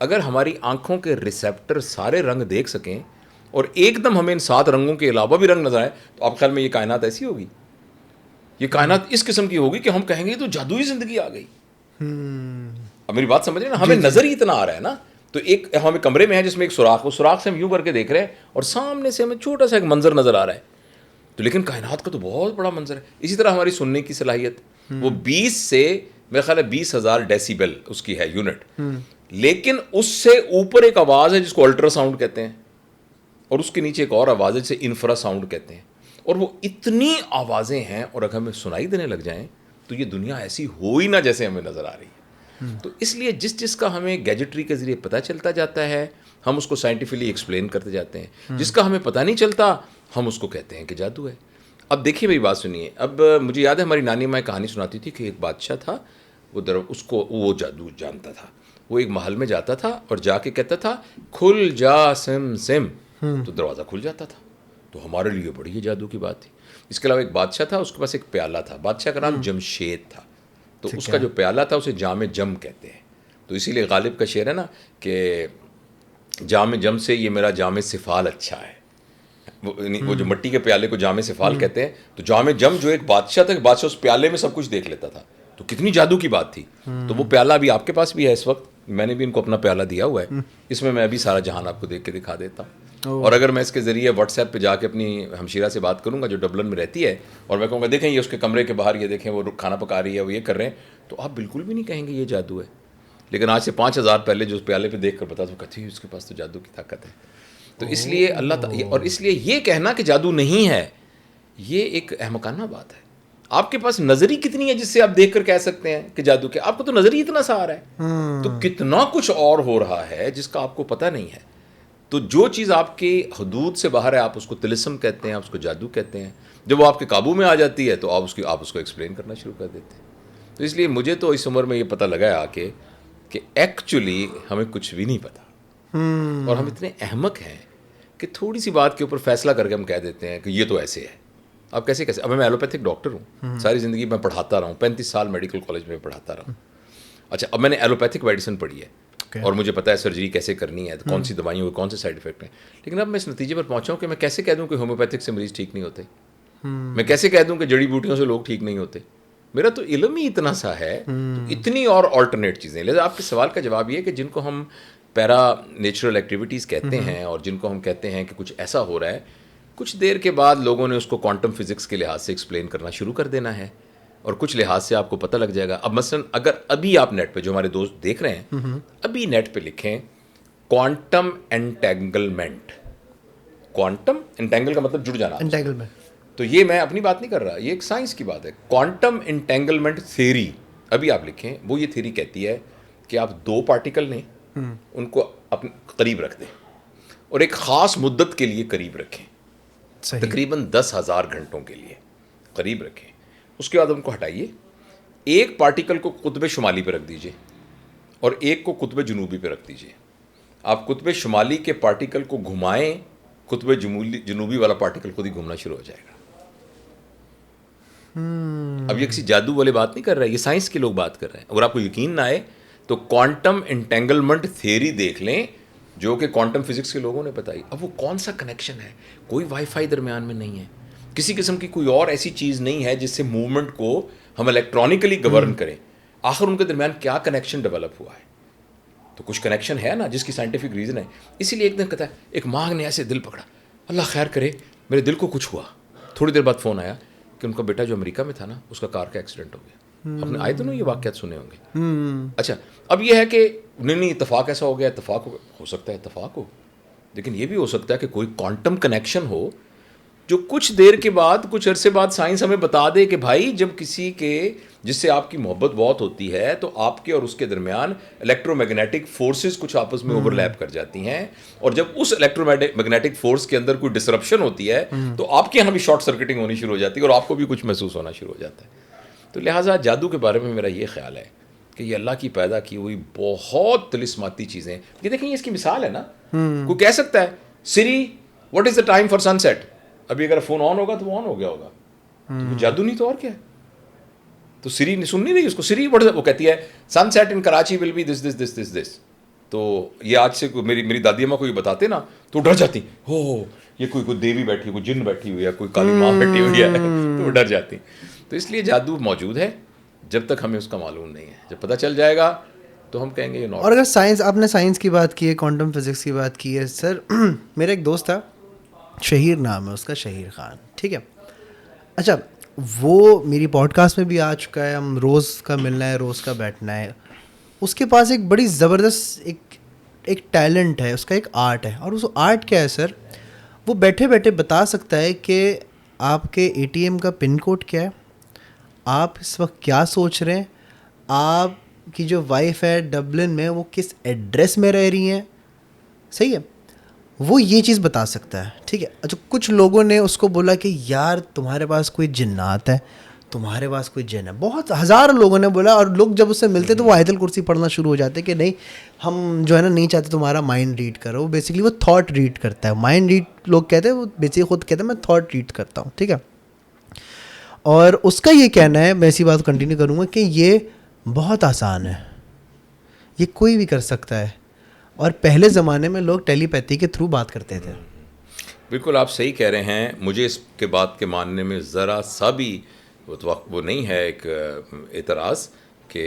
अगर हमारी आँखों के रिसेप्टर सारे रंग देख सकें और एकदम हमें इन 7 रंगों के अलावा भी रंग नजर आए, तो आप ख्याल में ये कायनात ऐसी होगी? ये कायनात इस किस्म की होगी कि हम कहेंगे तो जादुई जिंदगी आ गई। अब मेरी बात समझ रहे हैं ना, हमें नजर ही इतना आ रहा है ना। तो एक हमें कमरे में है जिसमें एक सुराख, उस सुराख से हम यूं करके देख रहे हैं और सामने से हमें छोटा सा एक मंजर नजर आ रहा है, तो लेकिन कायनात का तो बहुत बड़ा मंजर है। इसी तरह हमारी सुनने की सलाहियत, वो 20 से मेरा ख्याल है 20,000 डेसीबल उसकी है यूनिट, लेकिन उससे ऊपर एक आवाज़ है जिसको अल्ट्रासाउंड कहते हैं। और उसके नीचे एक और आवाज़ है जिसे इंफ्रासाउंड कहते हैं, और वो इतनी आवाज़ें हैं, और अगर हमें सुनाई देने लग जाएं तो ये दुनिया ऐसी हो ही ना जैसे हमें नज़र आ रही है। तो इसलिए जिस जिसका हमें गैजेटरी के ज़रिए पता चलता जाता है, हम उसको साइंटिफिकली एक्सप्लेन करते जाते हैं। जिसका हमें पता नहीं चलता, हम उसको कहते हैं कि जादू है। अब देखिए मेरी बात सुनिए, अब मुझे याद है हमारी नानी माँ कहानी सुनाती थी कि एक बादशाह था, उसको वो जादू जानता था। वो एक महल में जाता था और जाके कहता था खुल जा सिम सिम, तो दरवाज़ा खुल जाता था। तो हमारे लिए बड़ी ही जादू की बात थी। इसके अलावा एक बादशाह था, उसके पास एक प्याला था, बादशाह का नाम जमशेद था। तो उसका जो प्याला था उसे जाम जम कहते हैं। तो इसीलिए गालिब का शेर है ना कि जाम जम से ये मेरा जाम सिफाल अच्छा है। वो जो मिट्टी के प्याले को जाम सिफाल कहते हैं। तो जाम जम जो एक बादशाह था, बादशाह उस प्याले में सब कुछ देख लेता था। तो कितनी जादू की बात थी। तो वो प्याला अभी आपके पास भी है इस वक्त, मैंने भी इनको अपना प्याला दिया हुआ है। इसमें मैं अभी सारा जहान आपको देख के दिखा देता हूँ। और अगर मैं इसके ज़रिए व्हाट्सएप पे जाके अपनी हमशीरा से बात करूँगा जो डबलिन में रहती है, और मैं कहूँगा देखें ये उसके कमरे के बाहर, ये देखें वो खाना पका रही है, वो ये कर रहे हैं, तो आप बिल्कुल भी नहीं कहेंगे ये जादू है। लेकिन आज से 5000 पहले जो उस प्याले पे देख कर बता तो कहती है उसके पास तो जादू की ताकत है। तो इसलिए और इसलिए ये कहना कि जादू नहीं है, ये एक अहमकाना बात है। आपके पास नजरी कितनी है जिससे आप देखकर कह सकते हैं कि जादू क्या? आपको तो नजरी इतना सा आ रहा है, तो कितना कुछ और हो रहा है जिसका आपको पता नहीं है। तो जो चीज़ आपके हदूद से बाहर है, आप उसको तिलिस्म कहते हैं, आप उसको जादू कहते हैं। जब वो आपके काबू में आ जाती है तो आप उसको एक्सप्लेन करना शुरू कर देते हैं। तो इसलिए मुझे तो इस उम्र में ये पता लगा है आके कि एक्चुअली हमें कुछ भी नहीं पता, और हम इतने अहमक हैं कि थोड़ी सी बात के ऊपर फैसला करके हम कह देते हैं कि ये तो ऐसे है। अब कैसे अब मैं एलोपैथिक डॉक्टर हूँ, सारी ज़िंदगी मैं पढ़ाता रहा हूँ, 35 साल मेडिकल कॉलेज में पढ़ाता रहा हूँ। अच्छा, अब मैंने एलोपैथिक मेडिसिन पढ़ी है, और मुझे पता है सर्जरी कैसे करनी है, तो कौन सी दवाइयों के कौन से साइड इफेक्ट हैं। लेकिन अब मैं इस नतीजे पर पहुँचा हूँ कि मैं कैसे कह दूँ कि होम्योपैथिक से मरीज़ ठीक नहीं होते, मैं कैसे कह दूँ कि जड़ी बूटियों से लोग ठीक नहीं होते। मेरा तो इल्म ही इतना सा है, तो इतनी और ऑल्टरनेट चीज़ें। लिहाजा आपके सवाल का जवाब ये है कि जिनको हम पैरा नेचुरल एक्टिविटीज़ कहते हैं, और जिनको हम कहते हैं कि कुछ ऐसा हो रहा है, कुछ देर के बाद लोगों ने उसको क्वांटम फिजिक्स के लिहाज से एक्सप्लेन करना शुरू कर देना है, और कुछ लिहाज से आपको पता लग जाएगा। अब मसलन अगर अभी आप नेट पे, जो हमारे दोस्त देख रहे हैं, अभी नेट पे लिखें क्वांटम एंटेंगलमेंट। क्वांटम एंटेंगल का मतलब जुड़ जाना, एंटेंगलमेंट। तो ये मैं अपनी बात नहीं कर रहा, ये एक साइंस की बात है। क्वांटम एंटेंगलमेंट थ्योरी अभी आप लिखें, वो ये थ्योरी कहती है कि आप दो पार्टिकल लें, उनको अपने करीब रख दें, और एक ख़ास मुद्दत के लिए करीब रखें, तकरीबन 10,000 घंटों के लिए करीब रखें। उसके बाद उनको हटाइए, एक पार्टिकल को कुतुब शुमाली पर रख दीजिए और एक को कुतुब जनूबी पर रख दीजिए। आप कुतुब शुमाली के पार्टिकल को घुमाएं, कुतुब जनूबी वाला पार्टिकल खुद ही घूमना शुरू हो जाएगा। अब ये किसी जादू वाली बात नहीं कर रहा है, ये साइंस के लोग बात कर रहे हैं। अगर आपको यकीन ना आए तो क्वांटम एंटेंगलमेंट थ्योरी देख लें, जो कि क्वांटम फिजिक्स के लोगों ने बताई। अब वो कौन सा कनेक्शन है? कोई वाईफाई दरमियान में नहीं है, किसी किस्म की कोई और ऐसी चीज़ नहीं है जिससे मूवमेंट को हम इलेक्ट्रॉनिकली गवर्न करें। आखिर उनके दरमियान क्या कनेक्शन डेवलप हुआ है? तो कुछ कनेक्शन है ना, जिसकी साइंटिफिक रीज़न है। इसीलिए एक दिन कहता है, एक माँ ने ऐसे दिल पकड़ा, अल्लाह खैर करे मेरे दिल को कुछ हुआ। थोड़ी देर बाद फ़ोन आया कि उनका बेटा जो अमेरिका में था ना, उसका कार का एक्सीडेंट हो गया। आपने आए दोनों ये वाक़यात सुने होंगे। अच्छा, अब ये है कि नहीं इत्तेफाक ऐसा हो गया, इत्तेफाक हो सकता है, इत्तेफाक हो, लेकिन ये भी हो सकता है कि कोई क्वांटम कनेक्शन हो जो कुछ देर के बाद, कुछ अरसे बाद साइंस हमें बता दे कि भाई जब किसी के जिससे आपकी मोहब्बत बहुत होती है तो आपके और उसके दरमियान इलेक्ट्रोमैग्नेटिक फोर्सेस कुछ आपस में ओवरलैप कर जाती हैं, और जब उस इलेक्ट्रोमैग्नेटिक फोर्स के अंदर कोई डिसरप्शन होती है तो आपके यहाँ भी शॉर्ट सर्किटिंग होनी शुरू हो जाती है और आपको भी कुछ महसूस होना शुरू हो जाता है। तो लिहाजा जादू के बारे में मेरा ये ख्याल है कि ये अल्लाह की पैदा की हुई बहुत तिलिस्माती चीज़ें। ये देखें, इसकी मिसाल है ना, कोई कह सकता है Siri what is the time for sunset, अभी अगर फ़ोन ऑन होगा तो वो ऑन हो गया होगा, तो जादू नहीं तो और क्या है। तो सिरी सुन नहीं रही उसको, सिरी वो कहती है sunset in Karachi will be this this this this this. तो ये आज से मेरी दादी अम्मा को ये बताते ना तो डर जाती, हो ये कोई देवी बैठी, कोई जिन्न बैठी हुई है, कोई काली माँ बैठी हुई है, तो वो डर जाती। तो इसलिए जादू मौजूद है, जब तक हमें उसका मालूम नहीं है। जब पता चल जाएगा तो हम कहेंगे ये नॉर्मल। और अगर साइंस, आपने साइंस की बात की है, क्वांटम फिजिक्स की बात की है सर, मेरा एक दोस्त था, शहीर नाम है उसका, शहीर खान, ठीक है। अच्छा, वो मेरी पॉडकास्ट में भी आ चुका है, हम रोज़ का मिलना है, रोज़ का बैठना है। उसके पास एक बड़ी ज़बरदस्त एक टैलेंट है, उसका एक आर्ट है। और उस आर्ट क्या है सर, वो बैठे बैठे बता सकता है कि आपके एटीएम का पिन कोड क्या है, आप इस वक्त क्या सोच रहे हैं, आपकी जो वाइफ है डबलिन में वो किस एड्रेस में रह रही हैं, सही है, वो ये चीज़ बता सकता है, ठीक है। अच्छा, कुछ लोगों ने उसको बोला कि यार तुम्हारे पास कोई जिन्नात है, तुम्हारे पास कोई जिन है, बहुत हज़ारों लोगों ने बोला, और लोग जब उससे मिलते तो वो आयतल कुर्सी पढ़ना शुरू हो जाते कि नहीं हम जो है ना नहीं चाहते तुम्हारा माइंड रीड करो। वो बेसिकली वो थॉट रीड करता है, माइंड रीड लोग कहते हैं, वो बेसिकली खुद कहते हैं मैं थॉट रीड करता हूँ, ठीक है। और उसका ये कहना है, मैं इसी बात कंटिन्यू करूँगा कि ये बहुत आसान है, ये कोई भी कर सकता है, और पहले ज़माने में लोग टेलीपैथी के थ्रू बात करते थे। बिल्कुल आप सही कह रहे हैं। मुझे इसके बात के मानने में ज़रा सा भी वो नहीं है एक एतराज़ कि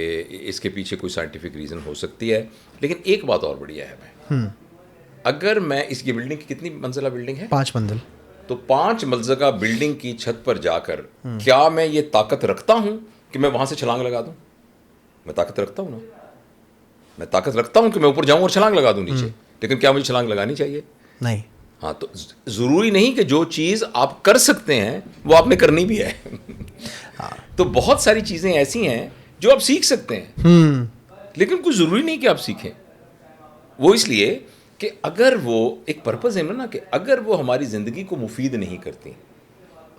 इसके पीछे कोई साइंटिफिक रीज़न हो सकती है। लेकिन एक बात और बढ़िया है मैं, अगर मैं इसकी बिल्डिंग की कितनी मंजिला बिल्डिंग है? 5 मंजिल। तो 5 मंजिला बिल्डिंग की छत पर जाकर क्या मैं ये ताकत रखता हूँ कि मैं वहाँ से छलांग लगा दूँ? मैं ताकत रखता हूँ ना, मैं ताकत रखता हूँ कि मैं ऊपर जाऊँ और छलांग लगा दूँ नीचे। लेकिन क्या मुझे छलांग लगानी चाहिए? नहीं। हाँ, तो ज़रूरी नहीं कि जो चीज़ आप कर सकते हैं वो आपने करनी भी है। तो बहुत सारी चीज़ें ऐसी हैं जो आप सीख सकते हैं, लेकिन कुछ ज़रूरी नहीं कि आप सीखें। वो इसलिए कि अगर वो एक पर्पज़ है ना, कि अगर वो हमारी ज़िंदगी को मुफीद नहीं करती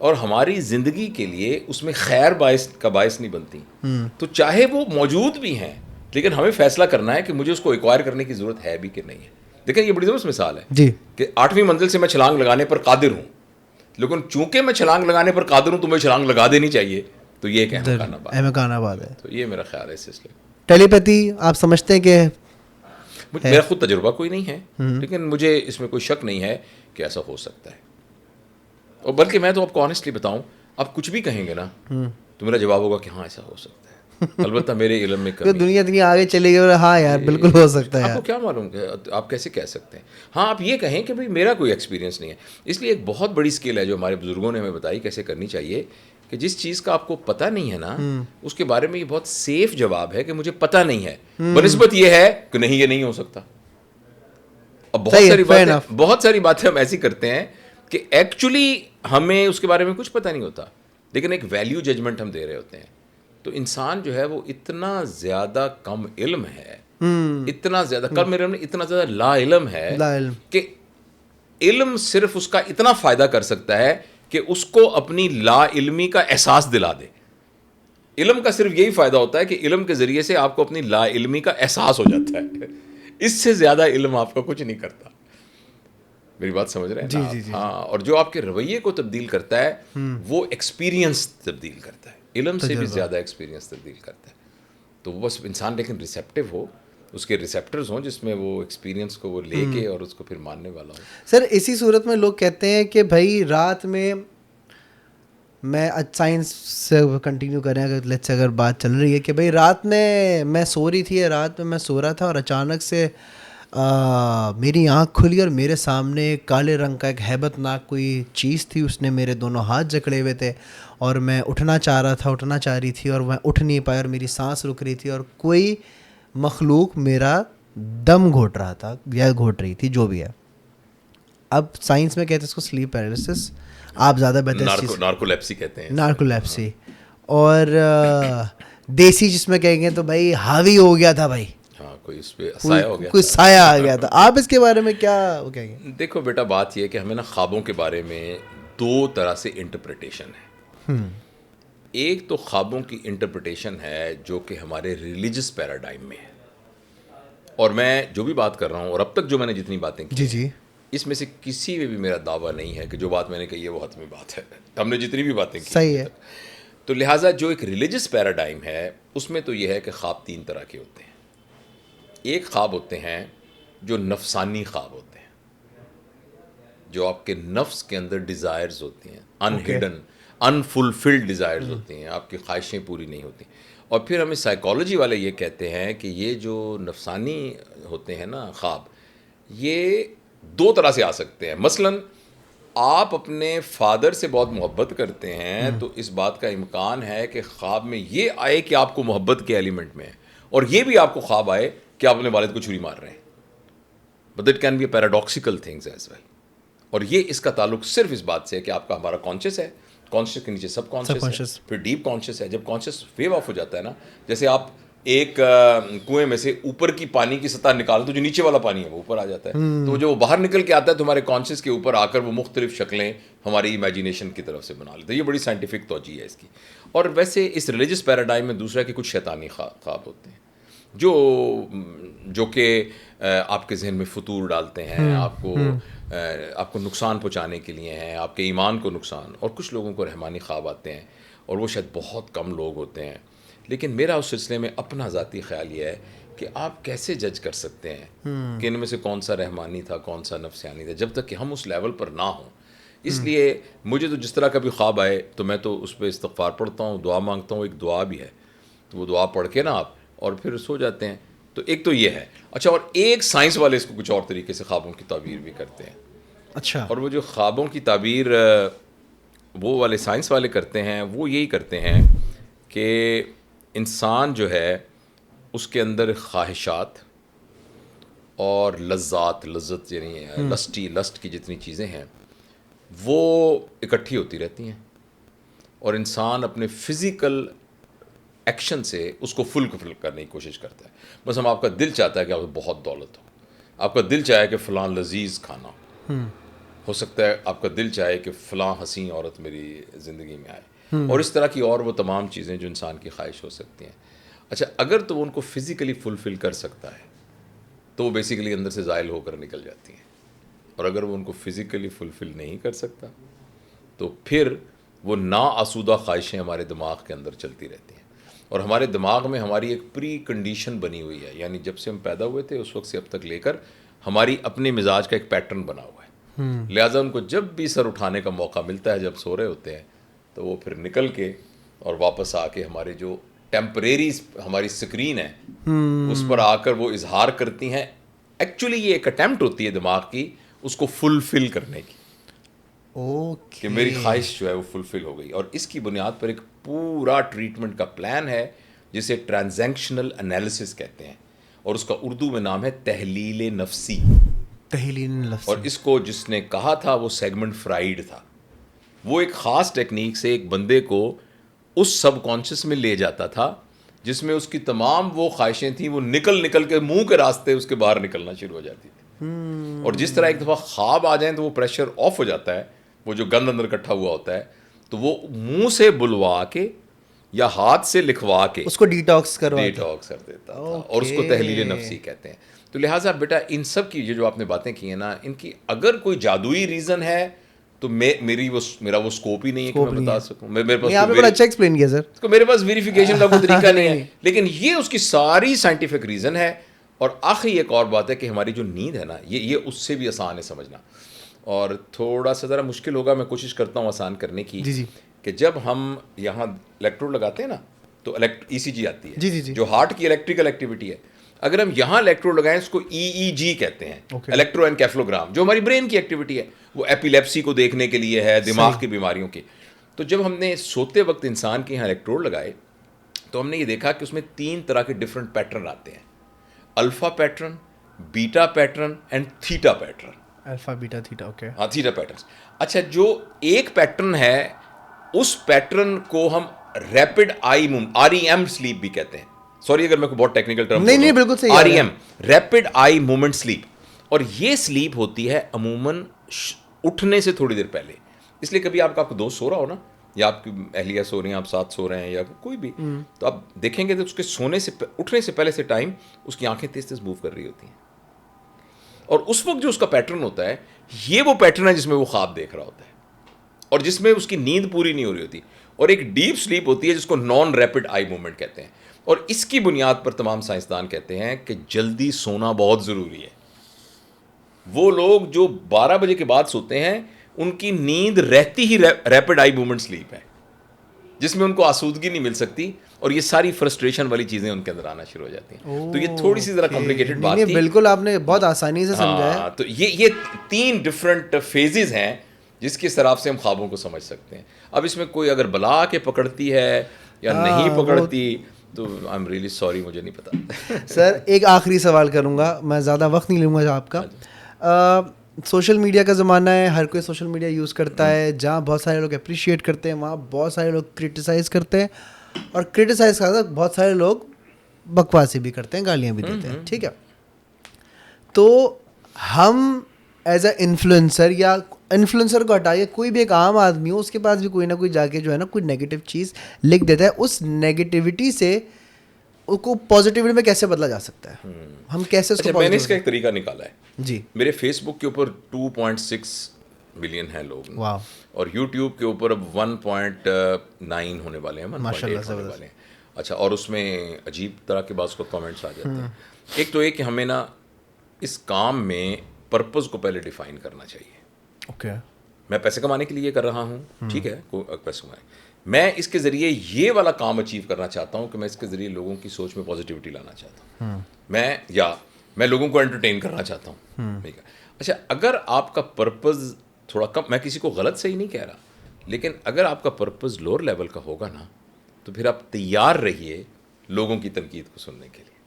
और हमारी ज़िंदगी के लिए उसमें खैर का बायस नहीं बनती, तो चाहे वो मौजूद भी हैं, लेकिन हमें फैसला करना है कि मुझे उसको एक्वायर करने की ज़रूरत है भी कि नहीं है। देखिए ये बड़ी ज़बरदस्त मिसाल है जी कि 8वीं मंजिल से मैं छलांग लगाने पर कादिर हूँ, लेकिन चूंकि मैं छलांग लगाने पर कादिर हूँ तो मुझे छलांग लगा देनी चाहिए। तो ये एक अहमकाना बात है। तो ये मेरा ख्याल है इस सिलसिले। टेलीपैथी आप समझते हैं कि मेरा खुद तजुर्बा कोई नहीं है, लेकिन मुझे इसमें कोई शक नहीं है कि ऐसा हो सकता है। और बल्कि मैं तो आपको ऑनेस्टली बताऊं, आप कुछ भी कहेंगे ना तो मेरा जवाब होगा कि हाँ ऐसा हो सकता है। अलबत्ता मेरे इल्म में कमी, दुनिया इतनी आगे चली गई और हाँ यार बिल्कुल हो सकता है। आपको क्या मालूम कि आप कैसे कह सकते हैं? हाँ, आप ये कहें कि भाई मेरा कोई एक्सपीरियंस नहीं है। इसलिए एक बहुत बड़ी स्किल है जो हमारे बुजुर्गों ने हमें बताई कैसे करनी चाहिए, कि जिस चीज़ का आपको पता नहीं है ना उसके बारे में ये बहुत सेफ जवाब है कि मुझे पता नहीं है, बनिस्बत ये है कि नहीं ये नहीं हो सकता। अब बहुत सारी बातें हम ऐसी करते हैं कि एक्चुअली हमें उसके बारे में कुछ पता नहीं होता, लेकिन एक वैल्यू जजमेंट हम दे रहे होते हैं। तो इंसान जो है वो इतना ज़्यादा कम इल्म है, इतना ज़्यादा कम इल्म, इतना ज़्यादा ला इल्म है कि इल्म सिर्फ उसका इतना फ़ायदा कर सकता है कि उसको अपनी ला इल्मी का एहसास दिला दे। इल्म का सिर्फ यही फ़ायदा होता है कि इल्म के ज़रिए से आपको अपनी ला इल्मी का एहसास हो जाता है। इससे ज़्यादा इल्म आपका कुछ नहीं करता। मेरी बात समझ रहे हैं ना? जी। हाँ, और जो आपके रवैये को तब्दील करता है वो एक्सपीरियंस तब्दील करता है, इल्म से भी ज़्यादा एक्सपीरियंस तब्दील करता है। तो बस इंसान लेकिन रिसेप्टिव हो, उसके रिसेप्टर्स हों जिसमें वो एक्सपीरियंस को वो लेके और उसको फिर मानने वाला हो। सर इसी सूरत में लोग कहते हैं कि भाई रात में, मैं आज साइंस से कंटिन्यू करें अगर लेट्स से अगर बात चल रही है कि भाई रात में मैं सो रही थी, रात में मैं सो रहा था और अचानक से मेरी आँख खुली और मेरे सामने काले रंग का एक हैबतनाक कोई चीज़ थी, उसने मेरे दोनों हाथ जकड़े हुए थे और मैं उठना चाह रही थी और मैं उठ नहीं पाया और मेरी सांस रुक रही थी और कोई मखलूक मेरा दम घोट रहा था या घोट रही थी, जो भी है। अब साइंस में कहते हैं इसको स्लीप पैरालिसिस, आप ज़्यादा बेहतर नार्कोलेप्सी कहते हैं, नार्कोलेप्सी। और देसी जिसमें कहेंगे तो भाई हावी हो गया था भाई, कोई उस पे साया हो गया, कोई साया आ गया था। आप इसके बारे में क्या कहेंगे? देखो बेटा, बात यह है कि हमें ना ख्वाबों के बारे में 2 तरह से इंटरप्रिटेशन है। एक तो ख्वाबों की इंटरप्रिटेशन है जो कि हमारे रिलीजियस पैराडाइम में है, और मैं जो भी बात कर रहा हूँ और अब तक जो मैंने जितनी बातें की जी इसमें से किसी में भी मेरा दावा नहीं है कि जो बात मैंने कही है वो हतमी बात है। हमने जितनी भी बातें की सही है। तो लिहाजा जो एक रिलीजियस पैराडाइम है उसमें तो ये है कि ख्वाब 3 तरह के होते हैं। एक ख्वाब होते हैं जो नफसानी ख्वाब होते हैं, जो आपके नफ्स के अंदर डिज़ायर्स होती हैं, अनहिडन अनफुलफिल्ड डिज़ायर्स होती हैं, आपकी ख्वाहिशें पूरी नहीं होती। और फिर हमें साइकोलॉजी वाले ये कहते हैं कि ये जो नफसानी होते हैं ना ख्वाब, ये 2 तरह से आ सकते हैं। मसलन आप अपने फादर से बहुत मोहब्बत करते हैं तो इस बात का इम्कान है कि ख्वाब में ये आए कि आपको मोहब्बत के एलिमेंट में है, और ये भी आपको ख्वाब आए कि आप अपने वालिद को छुरी मार रहे हैं। But it can be paradoxical things as well. और ये इसका ताल्लुक सिर्फ इस बात से है कि आपका हमारा कॉन्शियस है, कॉन्शियस के नीचे सब कॉन्शियस है, फिर डीप कॉन्शियस है। जब कॉन्शियस वेव ऑफ हो जाता है ना, जैसे आप एक कुएं में से ऊपर की पानी की सतह निकाल तो जो नीचे वाला पानी है वो ऊपर आ जाता है, तो जो बाहर निकल के आता है तो हमारे कॉन्शियस के ऊपर आकर वो मुख्तलिफ शक्लें हमारी इमेजिनेशन की तरफ से बना लेते हैं। ये बड़ी साइंटिफिक तौजीह है इसकी। और वैसे इस रिलीजियस पैराडाइम में दूसरा कि कुछ शैतानी ख्वाब होते हैं जो कि आपके जहन में फतूर डालते हैं, आपको नुकसान पहुंचाने के लिए हैं, आपके ईमान को नुकसान। और कुछ लोगों को रहमानी ख्वाब आते हैं और वो शायद बहुत कम लोग होते हैं। लेकिन मेरा उस सिलसिले में अपना ज़ाती ख्याल ये है कि आप कैसे जज कर सकते हैं कि इनमें से कौन सा रहमानी था, कौन सा नफसियानी था, जब तक कि हम उस लेवल पर ना हों। इसलिए मुझे तो जिस तरह का भी ख्वाब आए तो मैं तो उस पर इस्तग़फ़ार पढ़ता हूँ, दुआ मांगता हूँ। एक दुआ भी है, तो वो दुआ पढ़ के ना आप और फिर सो जाते हैं। तो एक तो ये है। अच्छा, और एक साइंस वाले इसको कुछ और तरीके से ख्वाबों की ताबीर भी करते हैं। अच्छा। और वो जो ख्वाबों की ताबीर वो वाले साइंस वाले करते हैं, वो यही करते हैं कि इंसान जो है उसके अंदर ख्वाहिशात और लज्जत यानी लस्ट की जितनी चीज़ें हैं वो इकट्ठी होती रहती हैं और इंसान अपने फिज़िकल एक्शन से उसको फुलफिल करने की कोशिश करता है। बस हम आपका दिल चाहता है कि आपको बहुत दौलत हो, आपका दिल चाहे कि फ़लाँ लजीज़ खाना हो सकता है, आपका दिल चाहे कि फ़लाँ हसीन औरत मेरी ज़िंदगी में आए, और इस तरह की और वो तमाम चीज़ें जो इंसान की ख्वाहिश हो सकती हैं। अच्छा, अगर तो वो उनको फिज़िकली फुलफ़िल कर सकता है तो वो बेसिकली अंदर से ज़ाइल होकर निकल जाती हैं, और अगर वो उनको फिज़िकली फुलफ़िल नहीं कर सकता तो फिर वो नाआसूदा ख्वाहिशें हमारे दिमाग के अंदर चलती रहती हैं। और हमारे दिमाग में हमारी एक प्री कंडीशन बनी हुई है, यानी जब से हम पैदा हुए थे उस वक्त से अब तक लेकर हमारी अपने मिजाज का एक पैटर्न बना हुआ है। लिहाजा उनको जब भी सर उठाने का मौका मिलता है, जब सो रहे होते हैं, तो वो फिर निकल के और वापस आके हमारे जो टेम्परेरी हमारी स्क्रीन है उस पर आकर वो इजहार करती हैं। एक्चुअली ये एक अटैम्प्ट होती है दिमाग की उसको फुलफिल करने की, कि मेरी ख्वाहिश जो है वो फुलफिल हो गई। और इसकी बुनियाद पर एक पूरा ट्रीटमेंट का प्लान है जिसे ट्रांजैक्शनल एनालिसिस कहते हैं, और उसका उर्दू में नाम है तहलील नफ्सी। तहलील नफ्सी। और इसको जिसने कहा था वो सेगमेंट फ्राइड था। वो एक ख़ास टेक्निक से एक बंदे को उस सबकॉन्शियस में ले जाता था जिसमें उसकी तमाम वो ख्वाहिशें थी वो निकल के मुंह के रास्ते उसके बाहर निकलना शुरू हो जाती थी। और जिस तरह एक दफ़ा ख्वाब आ जाए तो वो प्रेशर ऑफ हो जाता है, वो जो गंद अंदर इकट्ठा हुआ होता है तो वो मुंह से बुलवा के या हाथ से लिखवा के उसको डिटॉक्स कर देता था, और उसको तहलील नफ्सी कहते हैं। तो लिहाजा बेटा इन सब की ये जो आपने बातें की हैं ना, इनकी अगर कोई जादुई रीज़न है तो मेरा वो स्कोप ही नहीं है कि मैं बता सकूं। मेरे पास आपने बड़ा अच्छा एक्सप्लेन किया सर। तो मेरे पास वेरिफिकेशन का कोई तरीका नहीं है, लेकिन ये उसकी सारी साइंटिफिक रीज़न है। और आखिरी एक और बात है कि हमारी जो नींद है ना, ये उससे भी आसान है समझना, और थोड़ा सा ज़रा मुश्किल होगा, मैं कोशिश करता हूँ आसान करने की। जी। कि जब हम यहाँ इलेक्ट्रोड लगाते हैं ना तो ECG आती है, जी। जो हार्ट की इलेक्ट्रिकल एक्टिविटी है। अगर हम यहाँ इलेक्ट्रोड लगाएं उसको EEG कहते हैं, इलेक्ट्रोएन्केफेलोग्राम, जो हमारी ब्रेन की एक्टिविटी है, वो एपिलेप्सी को देखने के लिए है, दिमाग की बीमारियों की। तो जब हमने सोते वक्त इंसान के यहाँ इलेक्ट्रोड लगाए तो हमने ये देखा कि उसमें 3 तरह के डिफरेंट पैटर्न आते हैं, alpha pattern, beta pattern and theta pattern. Alpha beta theta, okay. हाँ, थीटा पैटर्न। अच्छा, जो एक पैटर्न है उस पैटर्न को हम rapid eye movement, REM sleep भी कहते हैं। सॉरी अगर मैं को बहुत टेक्निकल टर्म नहीं बिल्कुल सही है। REM, rapid eye movement sleep. और ये स्लीप होती है अमूमन उठने से थोड़ी देर पहले। इसलिए कभी आपका दोस्त सो रहा हो ना, या आपकी अहलिया सो रही हैं, आप साथ सो रहे हैं, या कोई भी, तो आप देखेंगे तो उसके उठने से पहले से टाइम उसकी आंखें तेज मूव कर रही होती हैं, और उस वक्त जो उसका पैटर्न होता है ये वो पैटर्न है जिसमें वो ख्वाब देख रहा होता है और जिसमें उसकी नींद पूरी नहीं हो रही होती। और एक डीप स्लीप होती है जिसको नॉन रैपिड आई मूवमेंट कहते हैं। और इसकी बुनियाद पर तमाम साइंसदान कहते हैं कि जल्दी सोना बहुत ज़रूरी है। वो लोग जो 12 बजे के बाद सोते हैं उनकी नींद रहती ही रैपिड आई मूवमेंट स्लीप है, जिसमें उनको आसूदगी नहीं मिल सकती, और ये सारी फ्रस्ट्रेशन वाली चीज़ें उनके अंदर आना शुरू हो जाती हैं। तो ये थोड़ी सी ज़रा कॉम्प्लिकेटेड बात थी। बिल्कुल, आपने बहुत आसानी से समझाया। तो ये 3 डिफरेंट फेजेस हैं जिसके सराफ से हम ख्वाबों को समझ सकते हैं। अब इसमें कोई अगर बला के पकड़ती है या नहीं पकड़ती तो आई एम रियली सॉरी, मुझे नहीं पता। सर एक आखिरी सवाल करूंगा, मैं ज़्यादा वक्त नहीं लूँगा आपका। सोशल मीडिया का ज़माना है, हर कोई सोशल मीडिया यूज़ करता है, जहाँ बहुत सारे लोग अप्रिशिएट करते हैं वहाँ बहुत सारे लोग क्रिटिसाइज़ करते हैं, और क्रिटिसाइज़ का बहुत सारे लोग बकवासी भी करते हैं, गालियाँ भी देते हैं, ठीक है। तो हम एज अ इन्फ्लुएंसर, या इन्फ्लुएंसर को हटाइए, कोई भी एक आम आदमी हो, उसके पास भी कोई ना कोई जाके जो है ना कोई नेगेटिव चीज़ लिख देता है, उस नेगेटिविटी से उसको पॉजिटिविटी में कैसे बदला जा सकता है, हम कैसे उसको अच्छा, मैंने इसका एक तरीका निकाला है जी। मेरे फेसबुक के ऊपर 2.6 मिलियन है लोग, वाह। और यूट्यूब के ऊपर अब 1.9 होने वाले हैं, 1.8 होने वाले हैं। अच्छा, और उसमें अजीब तरह के बाद कमेंट्स आ जाते हैं। एक तो ये कि हमें ना इस काम में पर्पस को पहले डिफाइन करना चाहिए। ओके। मैं पैसे कमाने के लिए ये कर रहा हूँ, ठीक है, पैसे कमाए, मैं इसके ज़रिए ये वाला काम अचीव करना चाहता हूँ कि मैं इसके ज़रिए लोगों की सोच में पॉजिटिविटी लाना चाहता हूँ, मैं लोगों को एंटरटेन करना चाहता हूँ, ठीक है। अच्छा, अगर आपका पर्पस थोड़ा कम, मैं किसी को गलत सही नहीं कह रहा, लेकिन अगर आपका पर्पस लोअर लेवल का होगा ना, तो फिर आप तैयार रहिए लोगों की तनकीद को सुनने के लिए।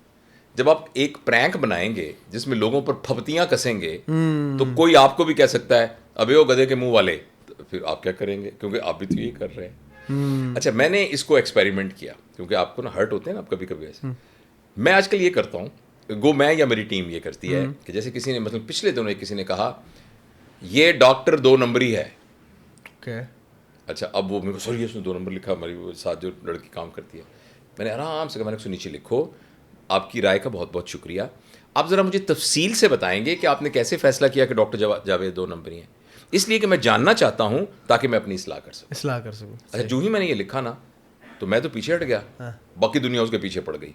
जब आप एक प्रैंक बनाएंगे जिसमें लोगों पर फपतियाँ कसेंगे, तो कोई आपको भी कह सकता है अबे वो गधे के मुंह वाले, तो फिर आप क्या करेंगे, क्योंकि आप भी तो ये कर रहे हैं। अच्छा, मैंने इसको एक्सपेरिमेंट किया, क्योंकि आपको ना हर्ट होते हैं ना आप कभी कभी ऐसे। मैं आजकल ये करता हूँ, मैं या मेरी टीम ये करती है कि जैसे किसी ने, मतलब पिछले दिनों किसी ने कहा ये डॉक्टर 2 नंबरी है। ओके। अच्छा, अब वो मेरे को सॉरी उसने 2 नंबर लिखा, हमारी वो साथ जो लड़की काम करती है। मैंने आराम से कहा, मैंने नीचे लिखो आपकी राय का बहुत बहुत शुक्रिया, आप ज़रा मुझे तफसील से बताएंगे कि आपने कैसे फैसला किया कि डॉक्टर जावेद 2 नंबरी हैं, इसलिए कि मैं जानना चाहता हूँ ताकि मैं अपनी इस्लाह कर सकूँ। अच्छा, जो ही मैंने ये लिखा ना, तो मैं तो पीछे हट गया, बाकी दुनिया उसके पीछे पड़ गई।